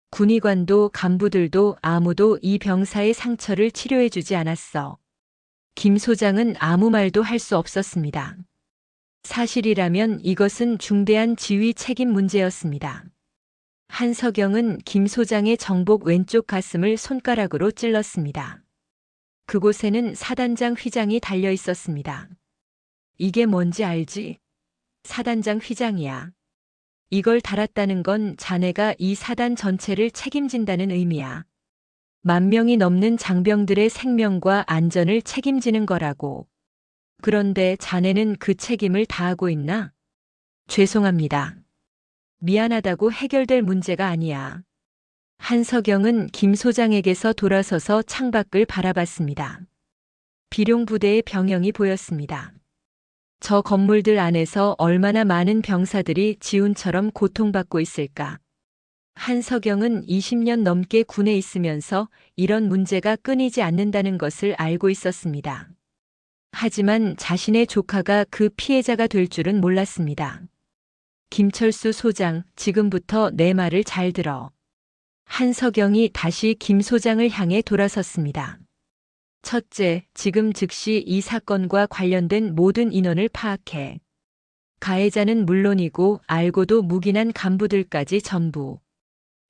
Speaker 2: 군의관도 간부들도 아무도 이 병사의 상처를 치료해 주지 않았어. 김 소장은 아무 말도 할 수 없었습니다. 사실이라면 이것은 중대한 지휘 책임 문제였습니다. 한석영은 김 소장의 정복 왼쪽 가슴을 손가락으로 찔렀습니다. 그곳에는 사단장 휘장이 달려 있었습니다. 이게 뭔지 알지? 사단장 휘장이야. 이걸 달았다는 건 자네가 이 사단 전체를 책임진다는 의미야. 10,000명이 넘는 장병들의 생명과 안전을 책임지는 거라고. 그런데 자네는 그 책임을 다하고 있나? 죄송합니다. 미안하다고 해결될 문제가 아니야. 한석영은 김 소장에게서 돌아서서 창밖을 바라봤습니다. 비룡부대의 병영이 보였습니다. 저 건물들 안에서 얼마나 많은 병사들이 지훈처럼 고통받고 있을까. 한석영은 20년 넘게 군에 있으면서 이런 문제가 끊이지 않는다는 것을 알고 있었습니다. 하지만 자신의 조카가 그 피해자가 될 줄은 몰랐습니다. 김철수 소장, 지금부터 내 말을 잘 들어. 한석영이 다시 김 소장을 향해 돌아섰습니다. 첫째, 지금 즉시 이 사건과 관련된 모든 인원을 파악해. 가해자는 물론이고 알고도 묵인한 간부들까지 전부.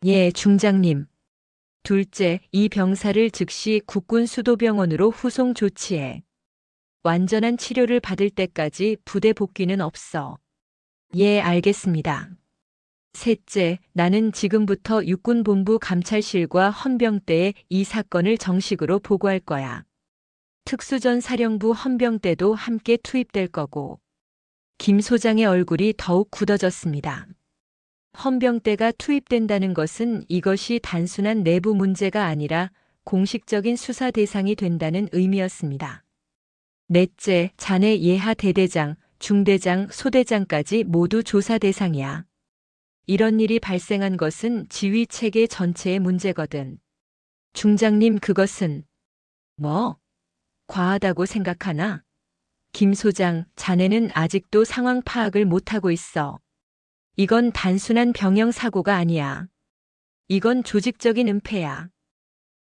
Speaker 2: 예, 중장님. 둘째, 이 병사를 즉시 국군 수도병원으로 후송 조치해. 완전한 치료를 받을 때까지 부대 복귀는 없어. 예, 알겠습니다. 셋째, 나는 지금부터 육군본부 감찰실과 헌병대에 이 사건을 정식으로 보고할 거야. 특수전 사령부 헌병대도 함께 투입될 거고. 김 소장의 얼굴이 더욱 굳어졌습니다. 헌병대가 투입된다는 것은 이것이 단순한 내부 문제가 아니라 공식적인 수사 대상이 된다는 의미였습니다. 넷째, 자네 예하 대대장, 중대장, 소대장까지 모두 조사 대상이야. 이런 일이 발생한 것은 지휘 체계 전체의 문제거든. 중장님, 그것은 뭐? 과하다고 생각하나? 김 소장, 자네는 아직도 상황 파악을 못하고 있어. 이건 단순한 병영 사고가 아니야. 이건 조직적인 은폐야.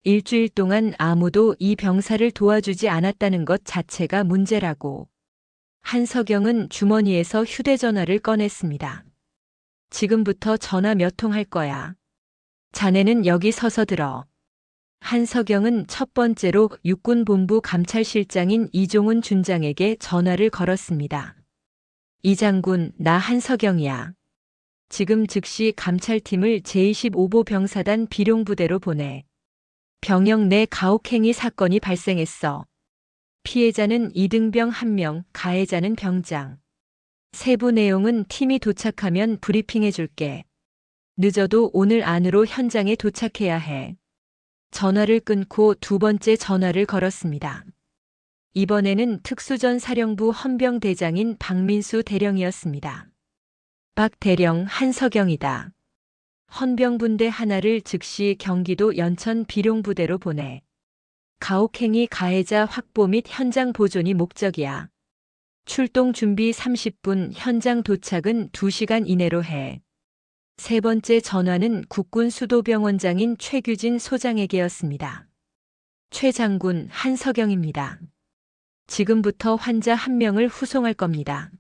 Speaker 2: 일주일 동안 아무도 이 병사를 도와주지 않았다는 것 자체가 문제라고. 한석영은 주머니에서 휴대전화를 꺼냈습니다. 지금부터 전화 몇 통 할 거야. 자네는 여기 서서 들어. 한석영은 첫 번째로 육군본부 감찰실장인 이종훈 준장에게 전화를 걸었습니다. 이 장군, 나 한석영이야. 지금 즉시 감찰팀을 제25보 병사단 비룡부대로 보내. 병영 내 가혹행위 사건이 발생했어. 피해자는 이등병 1명, 가해자는 병장. 세부 내용은 팀이 도착하면 브리핑해 줄게. 늦어도 오늘 안으로 현장에 도착해야 해. 전화를 끊고 두 번째 전화를 걸었습니다. 이번에는 특수전 사령부 헌병대장인 박민수 대령이었습니다. 박 대령, 한석영이다. 헌병분대 하나를 즉시 경기도 연천 비룡부대로 보내. 가혹행위 가해자 확보 및 현장 보존이 목적이야. 출동 준비 30분, 현장 도착은 2시간 이내로 해. 세 번째 전화는 국군 수도병원장인 최규진 소장에게였습니다. 최 장군, 한석영입니다. 지금부터 환자 1명을 후송할 겁니다.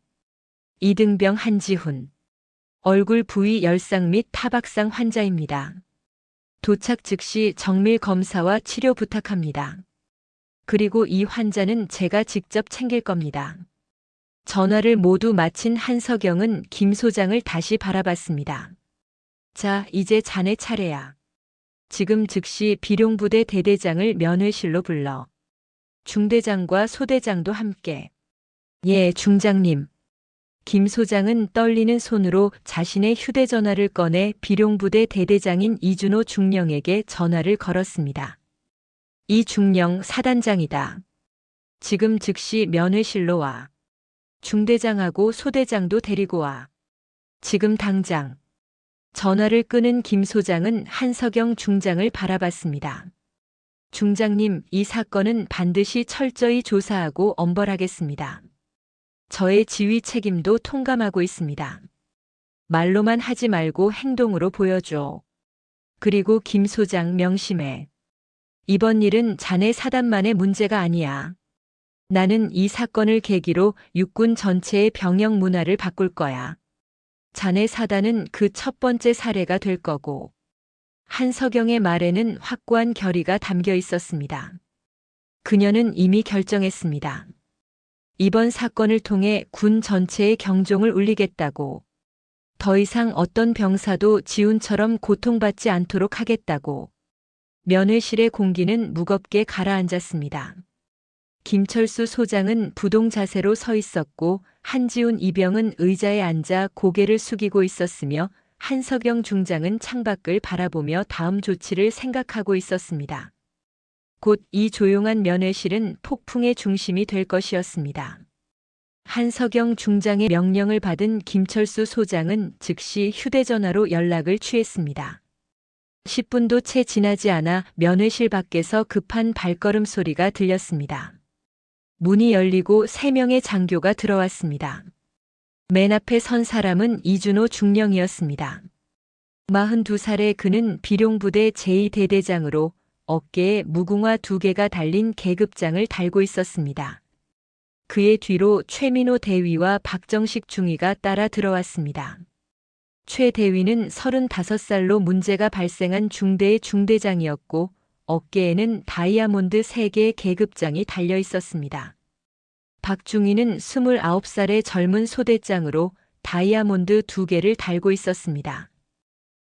Speaker 2: 이등병 한지훈. 얼굴 부위 열상 및 타박상 환자입니다. 도착 즉시 정밀 검사와 치료 부탁합니다. 그리고 이 환자는 제가 직접 챙길 겁니다. 전화를 모두 마친 한석영은 김 소장을 다시 바라봤습니다. 자, 이제 자네 차례야. 지금 즉시 비룡부대 대대장을 면회실로 불러. 중대장과 소대장도 함께. 예, 중장님. 김 소장은 떨리는 손으로 자신의 휴대전화를 꺼내 비룡부대 대대장인 이준호 중령에게 전화를 걸었습니다. 이 중령 사단장이다. 지금 즉시 면회실로 와. 중대장하고 소대장도 데리고 와. 지금 당장. 전화를 끊은 김 소장은 한석영 중장을 바라봤습니다. 중장님, 이 사건은 반드시 철저히 조사하고 엄벌하겠습니다. 저의 지휘 책임도 통감하고 있습니다. 말로만 하지 말고 행동으로 보여줘. 그리고 김 소장 명심해. 이번 일은 자네 사단만의 문제가 아니야. 나는 이 사건을 계기로 육군 전체의 병영 문화를 바꿀 거야. 자네 사단은 그 첫 번째 사례가 될 거고. 한석영의 말에는 확고한 결의가 담겨 있었습니다. 그녀는 이미 결정했습니다. 이번 사건을 통해 군 전체의 경종을 울리겠다고. 더 이상 어떤 병사도 지훈처럼 고통받지 않도록 하겠다고. 면회실의 공기는 무겁게 가라앉았습니다. 김철수 소장은 부동 자세로 서 있었고 한지훈 이병은 의자에 앉아 고개를 숙이고 있었으며 한석영 중장은 창밖을 바라보며 다음 조치를 생각하고 있었습니다. 곧 이 조용한 면회실은 폭풍의 중심이 될 것이었습니다. 한석영 중장의 명령을 받은 김철수 소장은 즉시 휴대전화로 연락을 취했습니다. 10분도 채 지나지 않아 면회실 밖에서 급한 발걸음 소리가 들렸습니다. 문이 열리고 3명의 장교가 들어왔습니다. 맨 앞에 선 사람은 이준호 중령이었습니다. 42살의 그는 비룡부대 제2대대장으로 어깨에 무궁화 2개가 달린 계급장을 달고 있었습니다. 그의 뒤로 최민호 대위와 박정식 중위가 따라 들어왔습니다. 최 대위는 35살로 문제가 발생한 중대의 중대장이었고 어깨에는 다이아몬드 3개의 계급장이 달려 있었습니다. 박중위는 29살의 젊은 소대장으로 다이아몬드 2개를 달고 있었습니다.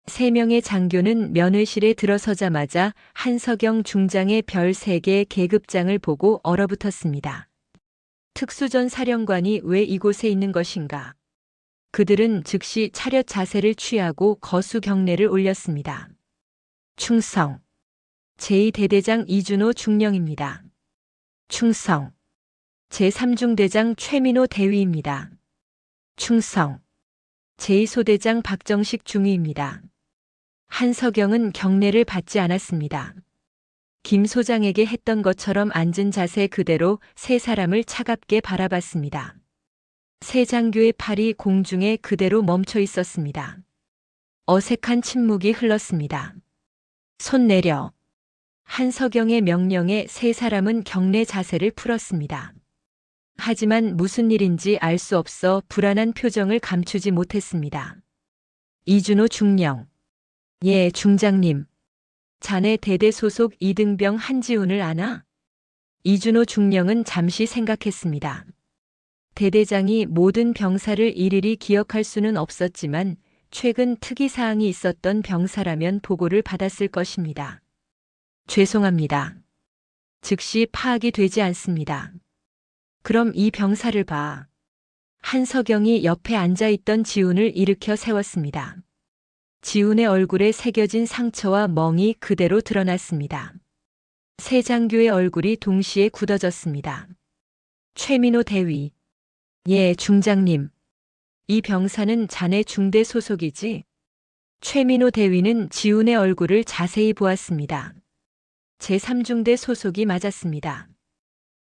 Speaker 2: 3명의 장교는 면회실에 들어서자마자 한석영 중장의 별 3개의 계급장을 보고 얼어붙었습니다. 특수전 사령관이 왜 이곳에 있는 것인가? 그들은 즉시 차렷 자세를 취하고 거수 경례를 올렸습니다. 충성. 제2대대장 이준호 중령입니다. 충성. 제3중대장 최민호 대위입니다. 충성. 제2소대장 박정식 중위입니다. 한석영은 경례를 받지 않았습니다. 김 소장에게 했던 것처럼 앉은 자세 그대로 3사람을 차갑게 바라봤습니다. 3장교의 팔이 공중에 그대로 멈춰 있었습니다. 어색한 침묵이 흘렀습니다. 손 내려. 한석영의 명령에 3사람은 경례 자세를 풀었습니다. 하지만 무슨 일인지 알 수 없어 불안한 표정을 감추지 못했습니다. 이준호 중령. 예, 중장님. 자네 대대 소속 이등병 한지훈을 아나? 이준호 중령은 잠시 생각했습니다. 대대장이 모든 병사를 일일이 기억할 수는 없었지만 최근 특이사항이 있었던 병사라면 보고를 받았을 것입니다. 죄송합니다. 즉시 파악이 되지 않습니다. 그럼 이 병사를 봐. 한석영이 옆에 앉아있던 지훈을 일으켜 세웠습니다. 지훈의 얼굴에 새겨진 상처와 멍이 그대로 드러났습니다. 3장교의 얼굴이 동시에 굳어졌습니다. 최민호 대위. 예, 중장님. 이 병사는 자네 중대 소속이지? 최민호 대위는 지훈의 얼굴을 자세히 보았습니다. 제3중대 소속이 맞았습니다.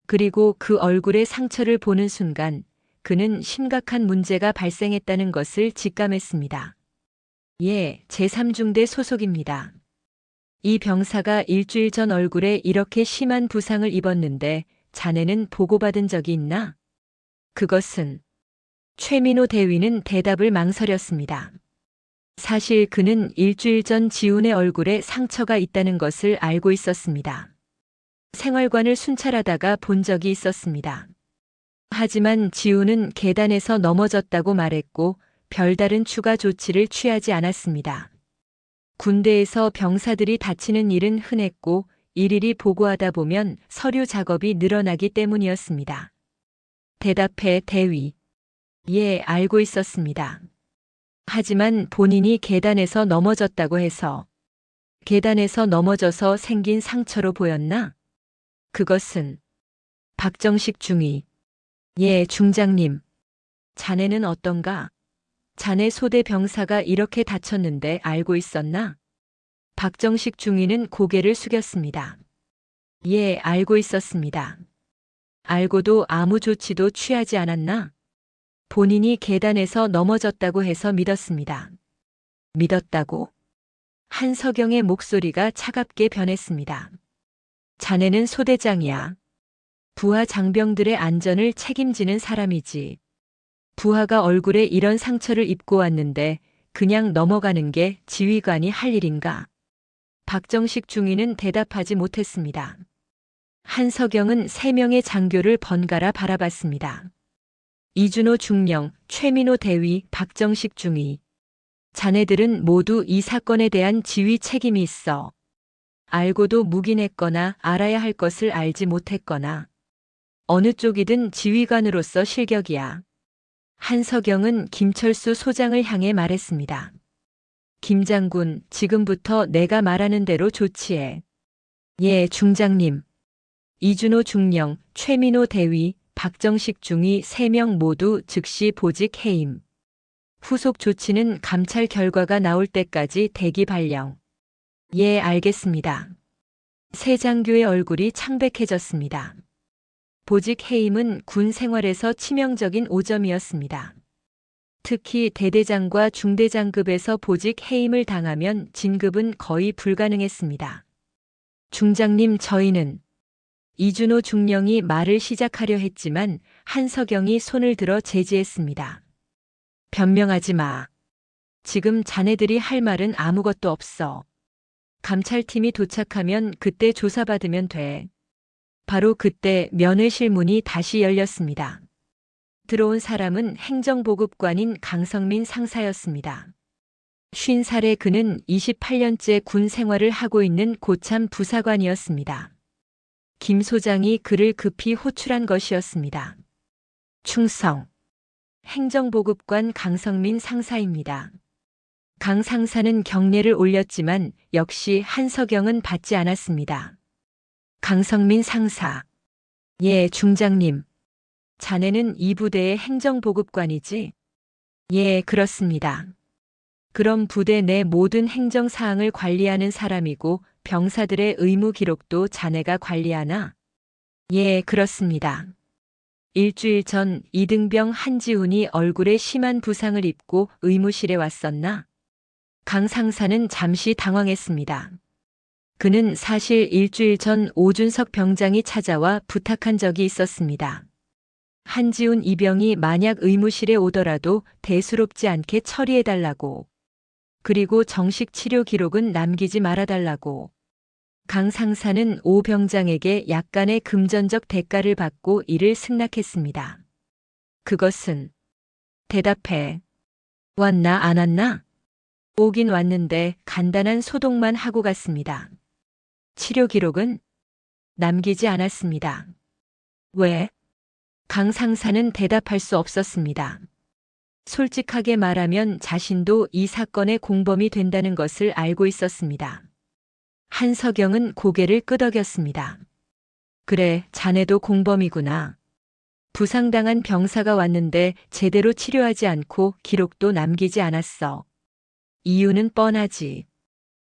Speaker 2: 그리고 그 얼굴의 상처를 보는 순간 그는 심각한 문제가 발생했다는 것을 직감했습니다. 예, 제3중대 소속입니다. 이 병사가 일주일 전 얼굴에 이렇게 심한 부상을 입었는데 자네는 보고받은 적이 있나? 그것은 최민호 대위는 대답을 망설였습니다. 사실 그는 일주일 전 지훈의 얼굴에 상처가 있다는 것을 알고 있었습니다. 생활관을 순찰하다가 본 적이 있었습니다. 하지만 지훈은 계단에서 넘어졌다고 말했고 별다른 추가 조치를 취하지 않았습니다. 군대에서 병사들이 다치는 일은 흔했고 일일이 보고하다 보면 서류 작업이 늘어나기 때문이었습니다. 대답해 대위. 예, 알고 있었습니다. 하지만 본인이 계단에서 넘어졌다고 해서 계단에서 넘어져서 생긴 상처로 보였나? 그것은 박정식 중위. 예, 중장님. 자네는 어떤가? 자네 소대 병사가 이렇게 다쳤는데 알고 있었나? 박정식 중위는 고개를 숙였습니다. 예, 알고 있었습니다. 알고도 아무 조치도 취하지 않았나? 본인이 계단에서 넘어졌다고 해서 믿었습니다. 믿었다고? 한석영의 목소리가 차갑게 변했습니다. 자네는 소대장이야. 부하 장병들의 안전을 책임지는 사람이지. 부하가 얼굴에 이런 상처를 입고 왔는데 그냥 넘어가는 게 지휘관이 할 일인가? 박정식 중위는 대답하지 못했습니다. 한석영은 3명의 장교를 번갈아 바라봤습니다. 이준호 중령, 최민호 대위, 박정식 중위. 자네들은 모두 이 사건에 대한 지휘 책임이 있어. 알고도 묵인했거나 알아야 할 것을 알지 못했거나 어느 쪽이든 지휘관으로서 실격이야. 한석영은 김철수 소장을 향해 말했습니다. 김 장군, 지금부터 내가 말하는 대로 조치해. 예, 중장님. 이준호 중령, 최민호 대위, 박정식 중위 3명 모두 즉시 보직 해임. 후속 조치는 감찰 결과가 나올 때까지 대기 발령. 예, 알겠습니다. 새 장교의 얼굴이 창백해졌습니다. 보직 해임은 군 생활에서 치명적인 오점이었습니다. 특히 대대장과 중대장급에서 보직 해임을 당하면 진급은 거의 불가능했습니다. 중장님, 저희는 이준호 중령이 말을 시작하려 했지만 한석영이 손을 들어 제지했습니다. 변명하지 마. 지금 자네들이 할 말은 아무것도 없어. 감찰팀이 도착하면 그때 조사받으면 돼. 바로 그때 면회실 문이 다시 열렸습니다. 들어온 사람은 행정보급관인 강성민 상사였습니다. 50살의 그는 28년째 군 생활을 하고 있는 고참 부사관이었습니다. 김 소장이 그를 급히 호출한 것이었습니다. 충성. 행정보급관 강성민 상사입니다. 강 상사는 경례를 올렸지만 역시 한석영은 받지 않았습니다. 강성민 상사. 예, 중장님. 자네는 이 부대의 행정보급관이지? 예, 그렇습니다. 그럼 부대 내 모든 행정사항을 관리하는 사람이고 병사들의 의무 기록도 자네가 관리하나? 예, 그렇습니다. 일주일 전 이등병 한지훈이 얼굴에 심한 부상을 입고 의무실에 왔었나? 강 상사는 잠시 당황했습니다. 그는 사실 일주일 전 오준석 병장이 찾아와 부탁한 적이 있었습니다. 한지훈 이병이 만약 의무실에 오더라도 대수롭지 않게 처리해달라고. 그리고 정식 치료 기록은 남기지 말아달라고. 강 상사는 오 병장에게 약간의 금전적 대가를 받고 이를 승낙했습니다. 그것은 대답해. 왔나 안 왔나? 오긴 왔는데 간단한 소독만 하고 갔습니다. 치료 기록은 남기지 않았습니다. 왜? 강 상사는 대답할 수 없었습니다. 솔직하게 말하면 자신도 이 사건의 공범이 된다는 것을 알고 있었습니다. 한석영은 고개를 끄덕였습니다. 그래, 자네도 공범이구나. 부상당한 병사가 왔는데 제대로 치료하지 않고 기록도 남기지 않았어. 이유는 뻔하지.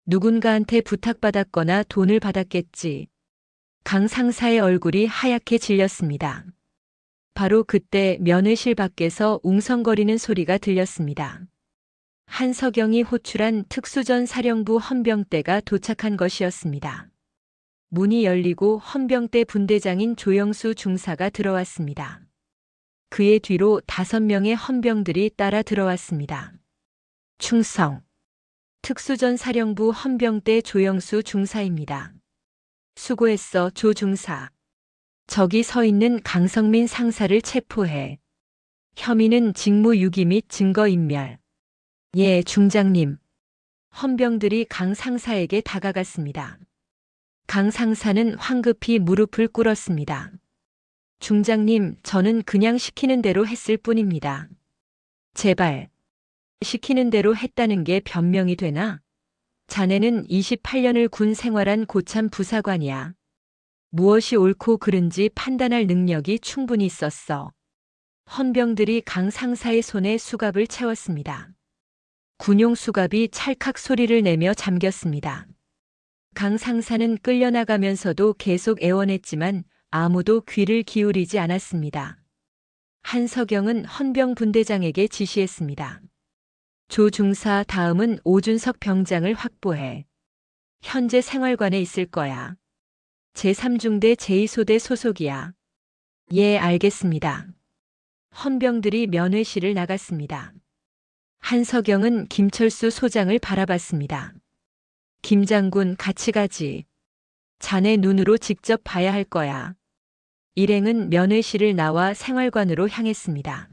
Speaker 2: 누군가한테 부탁받았거나 돈을 받았겠지. 강 상사의 얼굴이 하얗게 질렸습니다. 바로 그때 면회실 밖에서 웅성거리는 소리가 들렸습니다. 한석영이 호출한 특수전 사령부 헌병대가 도착한 것이었습니다. 문이 열리고 헌병대 분대장인 조영수 중사가 들어왔습니다. 그의 뒤로 5명의 헌병들이 따라 들어왔습니다. 충성. 특수전 사령부 헌병대 조영수 중사입니다. 수고했어, 조 중사. 저기 서 있는 강성민 상사를 체포해. 혐의는 직무유기 및 증거인멸. 예, 중장님. 헌병들이 강 상사에게 다가갔습니다. 강 상사는 황급히 무릎을 꿇었습니다. 중장님, 저는 그냥 시키는 대로 했을 뿐입니다. 제발. 시키는 대로 했다는 게 변명이 되나? 자네는 28년을 군 생활한 고참 부사관이야. 무엇이 옳고 그른지 판단할 능력이 충분히 있었어. 헌병들이 강 상사의 손에 수갑을 채웠습니다. 군용 수갑이 찰칵 소리를 내며 잠겼습니다. 강 상사는 끌려나가면서도 계속 애원했지만 아무도 귀를 기울이지 않았습니다. 한석영은 헌병 분대장에게 지시했습니다. 조 중사, 다음은 오준석 병장을 확보해. 현재 생활관에 있을 거야. 제3중대 제2소대 소속이야. 예, 알겠습니다. 헌병들이 면회실을 나갔습니다. 한석영은 김철수 소장을 바라봤습니다. 김 장군, 같이 가지. 자네 눈으로 직접 봐야 할 거야. 일행은 면회실을 나와 생활관으로 향했습니다.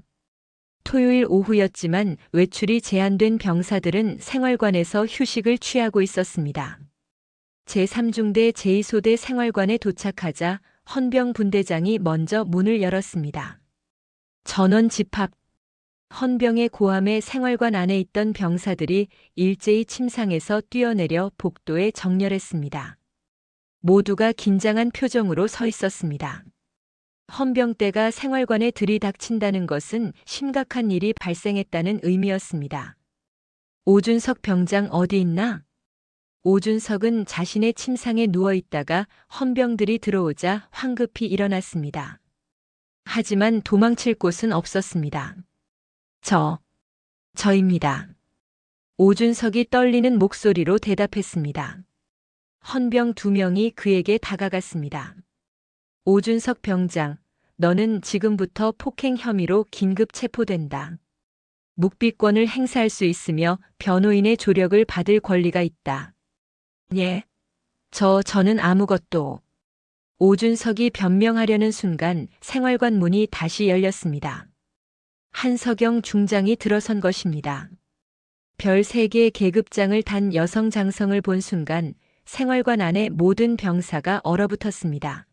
Speaker 2: 토요일 오후였지만 외출이 제한된 병사들은 생활관에서 휴식을 취하고 있었습니다. 제3중대 제2소대 생활관에 도착하자 헌병 분대장이 먼저 문을 열었습니다. 전원 집합. 헌병의 고함에 생활관 안에 있던 병사들이 일제히 침상에서 뛰어내려 복도에 정렬했습니다. 모두가 긴장한 표정으로 서 있었습니다. 헌병대가 생활관에 들이닥친다는 것은 심각한 일이 발생했다는 의미였습니다. 오준석 병장 어디 있나? 오준석은 자신의 침상에 누워 있다가 헌병들이 들어오자 황급히 일어났습니다. 하지만 도망칠 곳은 없었습니다. 저입니다. 오준석이 떨리는 목소리로 대답했습니다. 헌병 2명이 그에게 다가갔습니다. 오준석 병장, 너는 지금부터 폭행 혐의로 긴급 체포된다. 묵비권을 행사할 수 있으며 변호인의 조력을 받을 권리가 있다. 예. 저는 아무것도. 오준석이 변명하려는 순간 생활관 문이 다시 열렸습니다. 한석영 중장이 들어선 것입니다. 별 3개의 계급장을 단 여성 장성을 본 순간 생활관 안에 모든 병사가 얼어붙었습니다.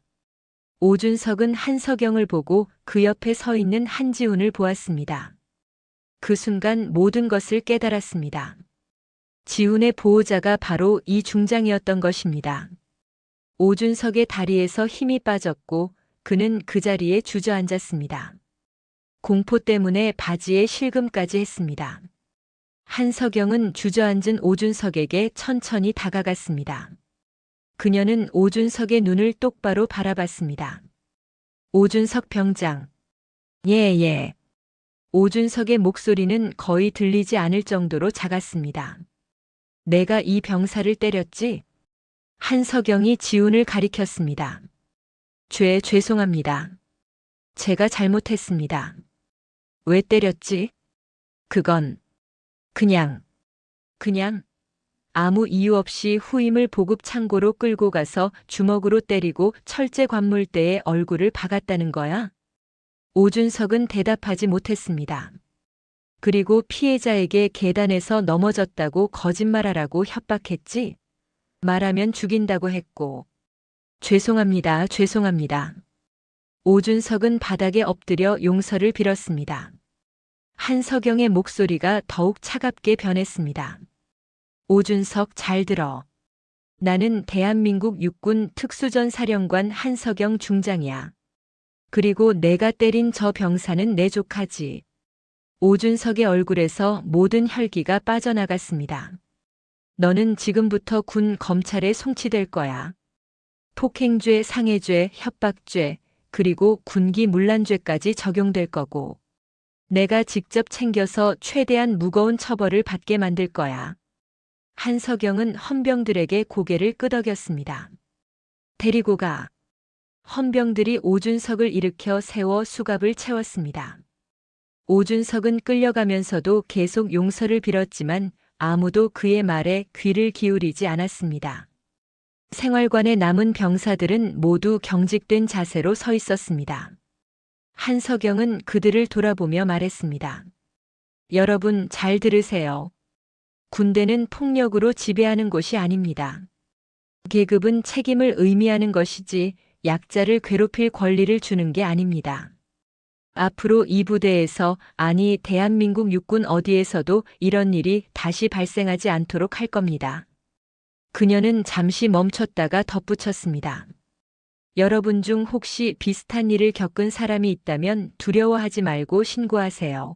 Speaker 2: 오준석은 한석영을 보고 그 옆에 서 있는 한지훈을 보았습니다. 그 순간 모든 것을 깨달았습니다. 지훈의 보호자가 바로 이 중장이었던 것입니다. 오준석의 다리에서 힘이 빠졌고 그는 그 자리에 주저앉았습니다. 공포 때문에 바지에 실금까지 했습니다. 한석영은 주저앉은 오준석에게 천천히 다가갔습니다. 그녀는 오준석의 눈을 똑바로 바라봤습니다. 오준석 병장. 예. 오준석의 목소리는 거의 들리지 않을 정도로 작았습니다. 내가 이 병사를 때렸지? 한석영이 지훈을 가리켰습니다. 죄송합니다. 제가 잘못했습니다. 왜 때렸지? 그건 그냥 아무 이유 없이 후임을 보급 창고로 끌고 가서 주먹으로 때리고 철제 관물대에 얼굴을 박았다는 거야? 오준석은 대답하지 못했습니다. 그리고 피해자에게 계단에서 넘어졌다고 거짓말하라고 협박했지? 말하면 죽인다고 했고. 죄송합니다. 오준석은 바닥에 엎드려 용서를 빌었습니다. 한석영의 목소리가 더욱 차갑게 변했습니다. 오준석 잘 들어. 나는 대한민국 육군 특수전 사령관 한석영 중장이야. 그리고 내가 때린 저 병사는 내 조카지. 오준석의 얼굴에서 모든 혈기가 빠져나갔습니다. 너는 지금부터 군 검찰에 송치될 거야. 폭행죄, 상해죄, 협박죄, 그리고 군기 문란죄까지 적용될 거고. 내가 직접 챙겨서 최대한 무거운 처벌을 받게 만들 거야. 한석영은 헌병들에게 고개를 끄덕였습니다. 데리고 가. 헌병들이 오준석을 일으켜 세워 수갑을 채웠습니다. 오준석은 끌려가면서도 계속 용서를 빌었지만 아무도 그의 말에 귀를 기울이지 않았습니다. 생활관에 남은 병사들은 모두 경직된 자세로 서 있었습니다. 한석영은 그들을 돌아보며 말했습니다. 여러분 잘 들으세요. 군대는 폭력으로 지배하는 곳이 아닙니다. 계급은 책임을 의미하는 것이지 약자를 괴롭힐 권리를 주는 게 아닙니다. 앞으로 이 부대에서, 아니 대한민국 육군 어디에서도 이런 일이 다시 발생하지 않도록 할 겁니다. 그녀는 잠시 멈췄다가 덧붙였습니다. 여러분 중 혹시 비슷한 일을 겪은 사람이 있다면 두려워하지 말고 신고하세요.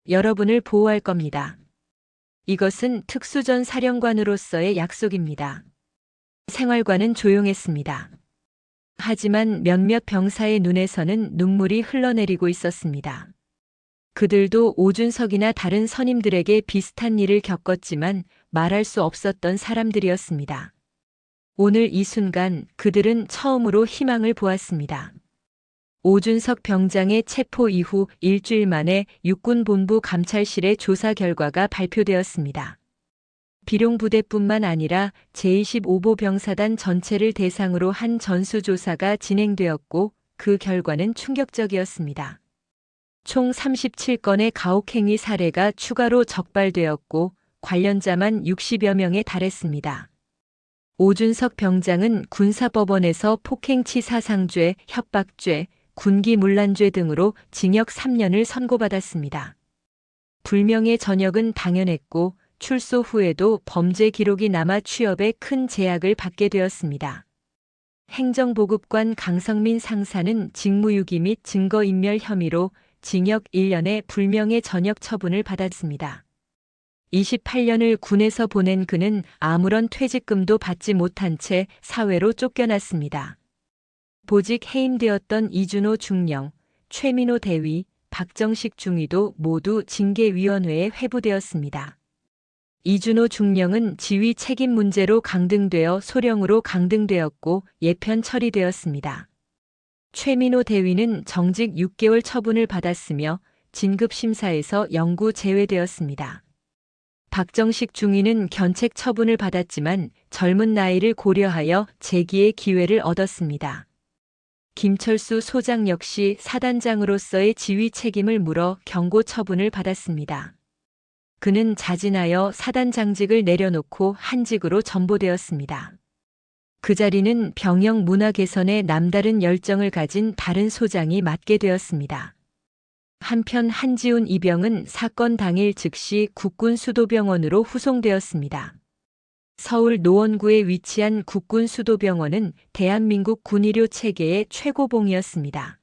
Speaker 2: 여러분을 보호할 겁니다. 이것은 특수전 사령관으로서의 약속입니다. 생활관은 조용했습니다. 하지만 몇몇 병사의 눈에서는 눈물이 흘러내리고 있었습니다. 그들도 오준석이나 다른 선임들에게 비슷한 일을 겪었지만 말할 수 없었던 사람들이었습니다. 오늘 이 순간 그들은 처음으로 희망을 보았습니다. 오준석 병장의 체포 이후 일주일 만에 육군본부 감찰실의 조사 결과가 발표되었습니다. 비룡부대뿐만 아니라 제25보 병사단 전체를 대상으로 한 전수조사가 진행되었고 그 결과는 충격적이었습니다. 총 37건의 가혹행위 사례가 추가로 적발되었고 관련자만 60여 명에 달했습니다. 오준석 병장은 군사법원에서 폭행치사상죄, 협박죄, 군기문란죄 등으로 징역 3년을 선고받았습니다. 불명예 전역은 당연했고 출소 후에도 범죄 기록이 남아 취업에 큰 제약을 받게 되었습니다. 행정보급관 강성민 상사는 직무유기 및 증거인멸 혐의로 징역 1년의 불명예 전역 처분을 받았습니다. 28년을 군에서 보낸 그는 아무런 퇴직금도 받지 못한 채 사회로 쫓겨났습니다. 보직 해임되었던 이준호 중령, 최민호 대위, 박정식 중위도 모두 징계위원회에 회부되었습니다. 이준호 중령은 지위 책임 문제로 강등되어 소령으로 강등되었고 예편 처리되었습니다. 최민호 대위는 정직 6개월 처분을 받았으며 진급심사에서 영구 제외되었습니다. 박정식 중위는 견책 처분을 받았지만 젊은 나이를 고려하여 재기의 기회를 얻었습니다. 김철수 소장 역시 사단장으로서의 지휘 책임을 물어 경고 처분을 받았습니다. 그는 자진하여 사단장직을 내려놓고 한직으로 전보되었습니다. 그 자리는 병영 문화 개선에 남다른 열정을 가진 다른 소장이 맡게 되었습니다. 한편 한지훈 이병은 사건 당일 즉시 국군수도병원으로 후송되었습니다. 서울 노원구에 위치한 국군수도병원은 대한민국 군의료 체계의 최고봉이었습니다.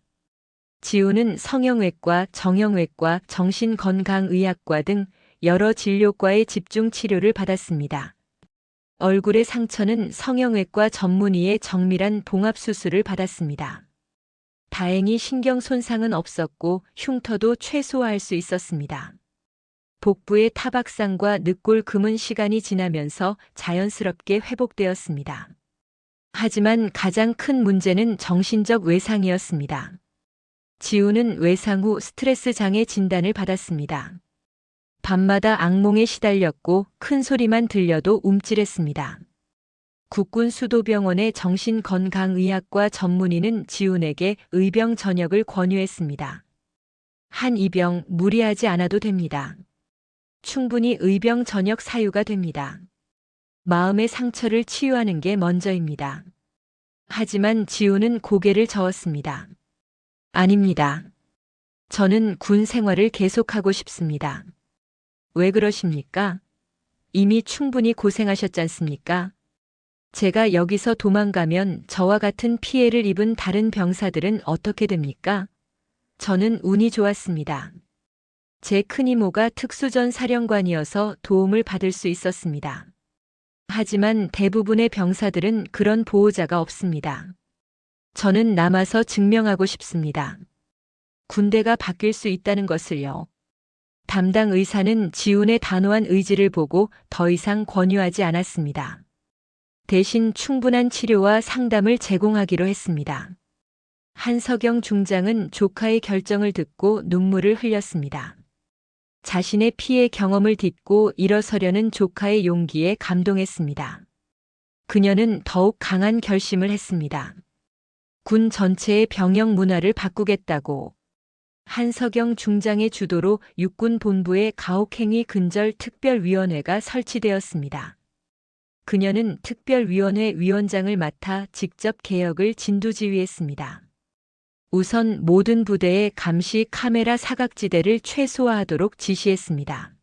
Speaker 2: 지훈은 성형외과, 정형외과, 정신건강의학과 등 여러 진료과의 집중 치료를 받았습니다. 얼굴의 상처는 성형외과 전문의의 정밀한 봉합수술을 받았습니다. 다행히 신경 손상은 없었고 흉터도 최소화할 수 있었습니다. 복부의 타박상과 늑골 금은 시간이 지나면서 자연스럽게 회복되었습니다. 하지만 가장 큰 문제는 정신적 외상이었습니다. 지훈은 외상 후 스트레스 장애 진단을 받았습니다. 밤마다 악몽에 시달렸고 큰 소리만 들려도 움찔했습니다. 국군수도병원의 정신건강의학과 전문의는 지훈에게 의병 전역을 권유했습니다. 한 이병 무리하지 않아도 됩니다. 충분히 의병 전역 사유가 됩니다. 마음의 상처를 치유하는 게 먼저입니다. 하지만 지훈은 고개를 저었습니다. 아닙니다. 저는 군 생활을 계속하고 싶습니다. 왜 그러십니까? 이미 충분히 고생하셨지 않습니까? 제가 여기서 도망가면 저와 같은 피해를 입은 다른 병사들은 어떻게 됩니까? 저는 운이 좋았습니다. 제 큰이모가 특수전 사령관이어서 도움을 받을 수 있었습니다. 하지만 대부분의 병사들은 그런 보호자가 없습니다. 저는 남아서 증명하고 싶습니다. 군대가 바뀔 수 있다는 것을요. 담당 의사는 지훈의 단호한 의지를 보고 더 이상 권유하지 않았습니다. 대신 충분한 치료와 상담을 제공하기로 했습니다. 한석영 중장은 조카의 결정을 듣고 눈물을 흘렸습니다. 자신의 피해 경험을 딛고 일어서려는 조카의 용기에 감동했습니다. 그녀는 더욱 강한 결심을 했습니다. 군 전체의 병영 문화를 바꾸겠다고. 한석영 중장의 주도로 육군 본부의 가혹행위 근절 특별위원회가 설치되었습니다. 그녀는 특별위원회 위원장을 맡아 직접 개혁을 진두지휘했습니다. 우선 모든 부대의 감시 카메라 사각지대를 최소화하도록 지시했습니다.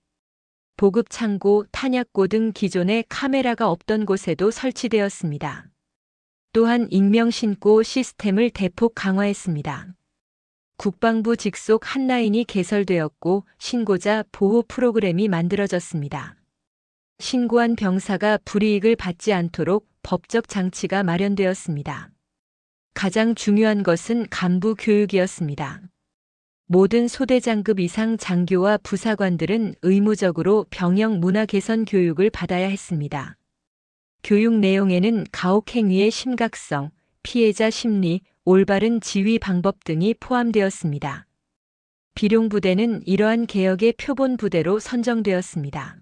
Speaker 2: 보급창고, 탄약고 등 기존에 카메라가 없던 곳에도 설치되었습니다. 또한 익명신고 시스템을 대폭 강화했습니다. 국방부 직속 핫라인이 개설되었고 신고자 보호 프로그램이 만들어졌습니다. 신고한 병사가 불이익을 받지 않도록 법적 장치가 마련되었습니다. 가장 중요한 것은 간부 교육이었습니다. 모든 소대장급 이상 장교와 부사관들은 의무적으로 병영 문화 개선 교육을 받아야 했습니다. 교육 내용에는 가혹행위의 심각성, 피해자 심리, 올바른 지휘 방법 등이 포함되었습니다. 비룡부대는 이러한 개혁의 표본 부대로 선정되었습니다.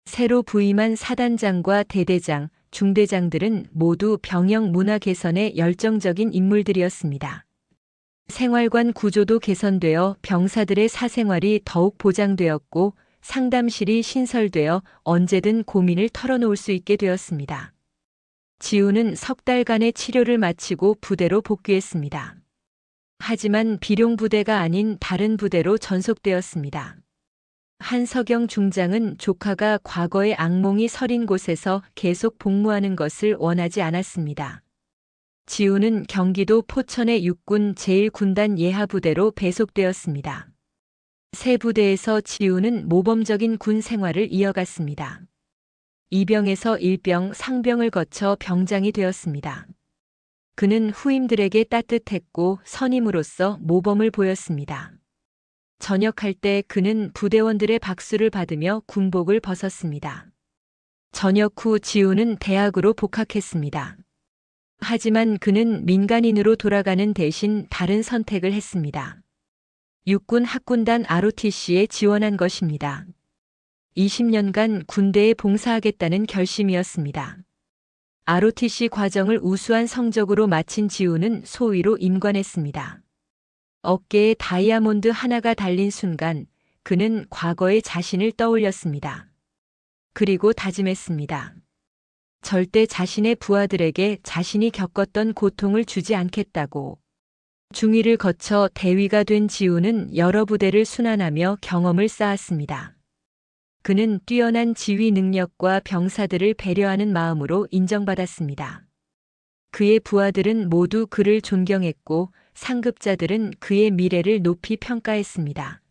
Speaker 2: 새로 부임한 사단장과 대대장, 중대장들은 모두 병영 문화 개선에 열정적인 인물들이었습니다. 생활관 구조도 개선되어 병사들의 사생활이 더욱 보장되었고 상담실이 신설되어 언제든 고민을 털어놓을 수 있게 되었습니다. 지훈은 석 달간의 치료를 마치고 부대로 복귀했습니다. 하지만 비룡부대가 아닌 다른 부대로 전속되었습니다. 한석영 중장은 조카가 과거의 악몽이 서린 곳에서 계속 복무하는 것을 원하지 않았습니다. 지우는 경기도 포천의 육군 제1군단 예하부대로 배속되었습니다. 새 부대에서 지우는 모범적인 군 생활을 이어갔습니다. 이병에서 일병, 상병을 거쳐 병장이 되었습니다. 그는 후임들에게 따뜻했고 선임으로서 모범을 보였습니다. 전역할 때 그는 부대원들의 박수를 받으며 군복을 벗었습니다. 전역 후 지우는 대학으로 복학했습니다. 하지만 그는 민간인으로 돌아가는 대신 다른 선택을 했습니다. 육군 학군단 ROTC에 지원한 것입니다. 20년간 군대에 봉사하겠다는 결심이었습니다. ROTC 과정을 우수한 성적으로 마친 지우는 소위로 임관했습니다. 어깨에 다이아몬드 하나가 달린 순간 그는 과거의 자신을 떠올렸습니다. 그리고 다짐했습니다. 절대 자신의 부하들에게 자신이 겪었던 고통을 주지 않겠다고. 중위를 거쳐 대위가 된 지우는 여러 부대를 순환하며 경험을 쌓았습니다. 그는 뛰어난 지휘 능력과 병사들을 배려하는 마음으로 인정받았습니다. 그의 부하들은 모두 그를 존경했고 상급자들은 그의 미래를 높이 평가했습니다.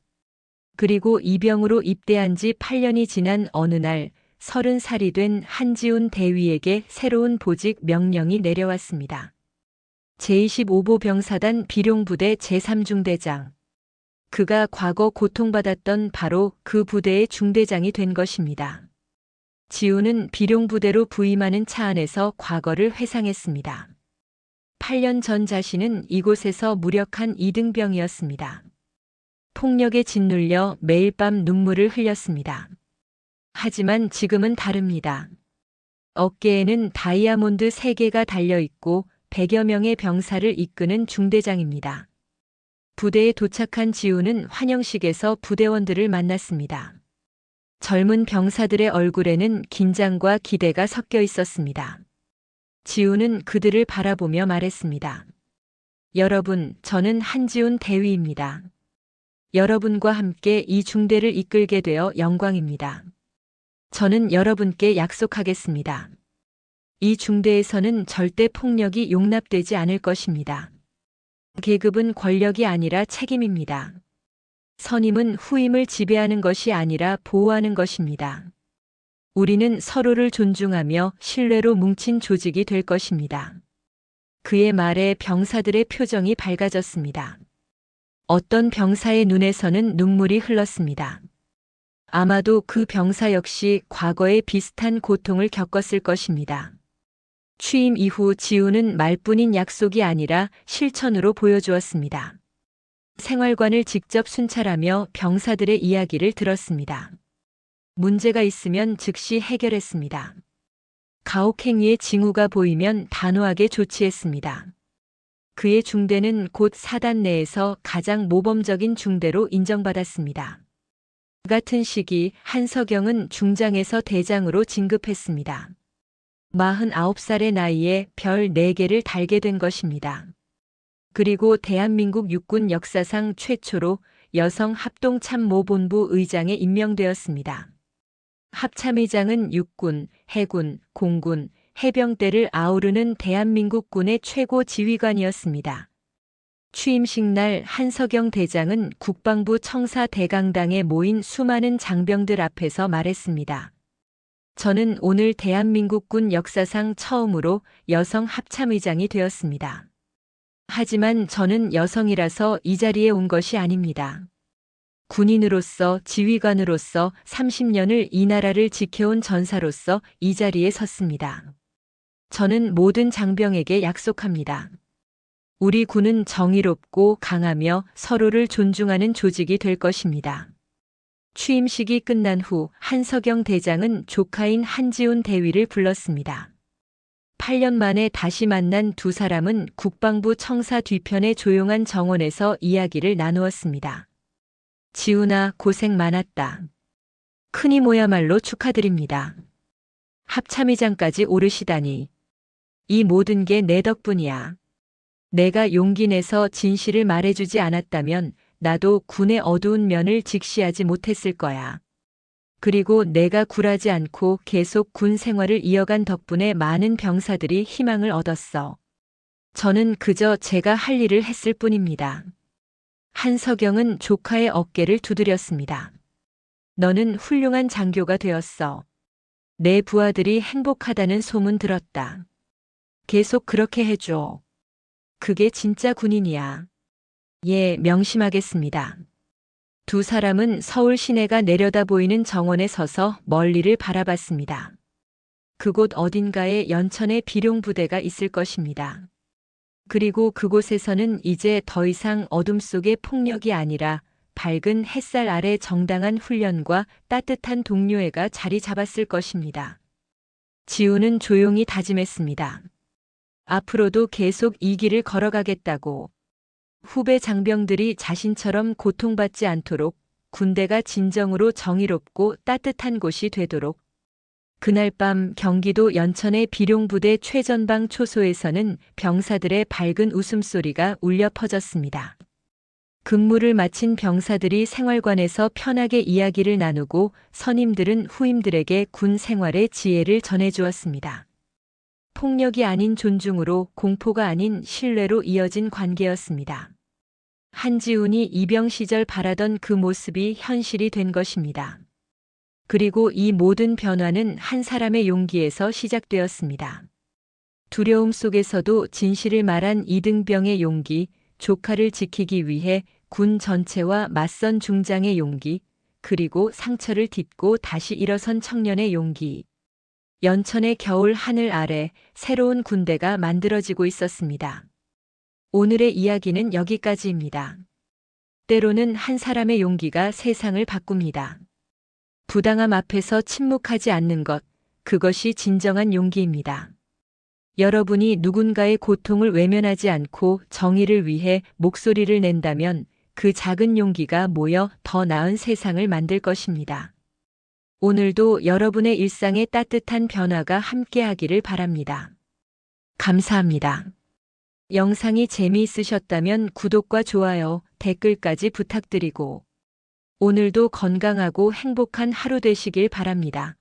Speaker 2: 그리고 이병으로 입대한 지 8년이 지난 어느 날 30살이 된 한지훈 대위에게 새로운 보직 명령이 내려왔습니다. 제25보 병사단 비룡부대 제3중대장. 그가 과거 고통받았던 바로 그 부대의 중대장이 된 것입니다. 지우는 비룡부대로 부임하는 차 안에서 과거를 회상했습니다. 8년 전 자신은 이곳에서 무력한 이등병이었습니다. 폭력에 짓눌려 매일 밤 눈물을 흘렸습니다. 하지만 지금은 다릅니다. 어깨에는 다이아몬드 3개가 달려있고 100여 명의 병사를 이끄는 중대장입니다. 부대에 도착한 지우는 환영식에서 부대원들을 만났습니다. 젊은 병사들의 얼굴에는 긴장과 기대가 섞여 있었습니다. 지우는 그들을 바라보며 말했습니다. 여러분, 저는 한지훈 대위입니다. 여러분과 함께 이 중대를 이끌게 되어 영광입니다. 저는 여러분께 약속하겠습니다. 이 중대에서는 절대 폭력이 용납되지 않을 것입니다. 계급은 권력이 아니라 책임입니다. 선임은 후임을 지배하는 것이 아니라 보호하는 것입니다. 우리는 서로를 존중하며 신뢰로 뭉친 조직이 될 것입니다. 그의 말에 병사들의 표정이 밝아졌습니다. 어떤 병사의 눈에서는 눈물이 흘렀습니다. 아마도 그 병사 역시 과거에 비슷한 고통을 겪었을 것입니다. 취임 이후 지우는 말뿐인 약속이 아니라 실천으로 보여주었습니다. 생활관을 직접 순찰하며 병사들의 이야기를 들었습니다. 문제가 있으면 즉시 해결했습니다. 가혹행위의 징후가 보이면 단호하게 조치했습니다. 그의 중대는 곧 사단 내에서 가장 모범적인 중대로 인정받았습니다. 같은 시기 한석영은 중장에서 대장으로 진급했습니다. 49살의 나이에 별 4개를 달게 된 것입니다. 그리고 대한민국 육군 역사상 최초로 여성 합동참모본부 의장에 임명되었습니다. 합참의장은 육군, 해군, 공군, 해병대를 아우르는 대한민국군의 최고 지휘관이었습니다. 취임식 날 한석영 대장은 국방부 청사 대강당에 모인 수많은 장병들 앞에서 말했습니다. 저는 오늘 대한민국군 역사상 처음으로 여성 합참의장이 되었습니다. 하지만 저는 여성이라서 이 자리에 온 것이 아닙니다. 군인으로서 지휘관으로서 30년을 이 나라를 지켜온 전사로서 이 자리에 섰습니다. 저는 모든 장병에게 약속합니다. 우리 군은 정의롭고 강하며 서로를 존중하는 조직이 될 것입니다. 취임식이 끝난 후 한석영 대장은 조카인 한지훈 대위를 불렀습니다. 8년 만에 다시 만난 두 사람은 국방부 청사 뒤편의 조용한 정원에서 이야기를 나누었습니다. 지훈아, 고생 많았다. 큰이 모야말로 축하드립니다. 합참의장까지 오르시다니. 이 모든 게 내 덕분이야. 내가 용기 내서 진실을 말해주지 않았다면 나도 군의 어두운 면을 직시하지 못했을 거야. 그리고 내가 굴하지 않고 계속 군 생활을 이어간 덕분에 많은 병사들이 희망을 얻었어. 저는 그저 제가 할 일을 했을 뿐입니다. 한석영은 조카의 어깨를 두드렸습니다. 너는 훌륭한 장교가 되었어. 내 부하들이 행복하다는 소문 들었다. 계속 그렇게 해줘. 그게 진짜 군인이야. 예, 명심하겠습니다. 두 사람은 서울 시내가 내려다 보이는 정원에 서서 멀리를 바라봤습니다. 그곳 어딘가에 연천의 비룡부대가 있을 것입니다. 그리고 그곳에서는 이제 더 이상 어둠 속의 폭력이 아니라 밝은 햇살 아래 정당한 훈련과 따뜻한 동료애가 자리 잡았을 것입니다. 지우는 조용히 다짐했습니다. 앞으로도 계속 이 길을 걸어가겠다고. 후배 장병들이 자신처럼 고통받지 않도록, 군대가 진정으로 정의롭고 따뜻한 곳이 되도록. 그날 밤 경기도 연천의 비룡부대 최전방 초소에서는 병사들의 밝은 웃음소리가 울려 퍼졌습니다. 근무를 마친 병사들이 생활관에서 편하게 이야기를 나누고 선임들은 후임들에게 군 생활의 지혜를 전해주었습니다. 폭력이 아닌 존중으로, 공포가 아닌 신뢰로 이어진 관계였습니다. 한지훈이 이병 시절 바라던 그 모습이 현실이 된 것입니다. 그리고 이 모든 변화는 한 사람의 용기에서 시작되었습니다. 두려움 속에서도 진실을 말한 이등병의 용기, 조카를 지키기 위해 군 전체와 맞선 중장의 용기, 그리고 상처를 딛고 다시 일어선 청년의 용기. 연천의 겨울 하늘 아래 새로운 군대가 만들어지고 있었습니다. 오늘의 이야기는 여기까지입니다. 때로는 한 사람의 용기가 세상을 바꿉니다. 부당함 앞에서 침묵하지 않는 것, 그것이 진정한 용기입니다. 여러분이 누군가의 고통을 외면하지 않고 정의를 위해 목소리를 낸다면 그 작은 용기가 모여 더 나은 세상을 만들 것입니다. 오늘도 여러분의 일상에 따뜻한 변화가 함께하기를 바랍니다. 감사합니다. 영상이 재미있으셨다면 구독과 좋아요, 댓글까지 부탁드리고 오늘도 건강하고 행복한 하루 되시길 바랍니다.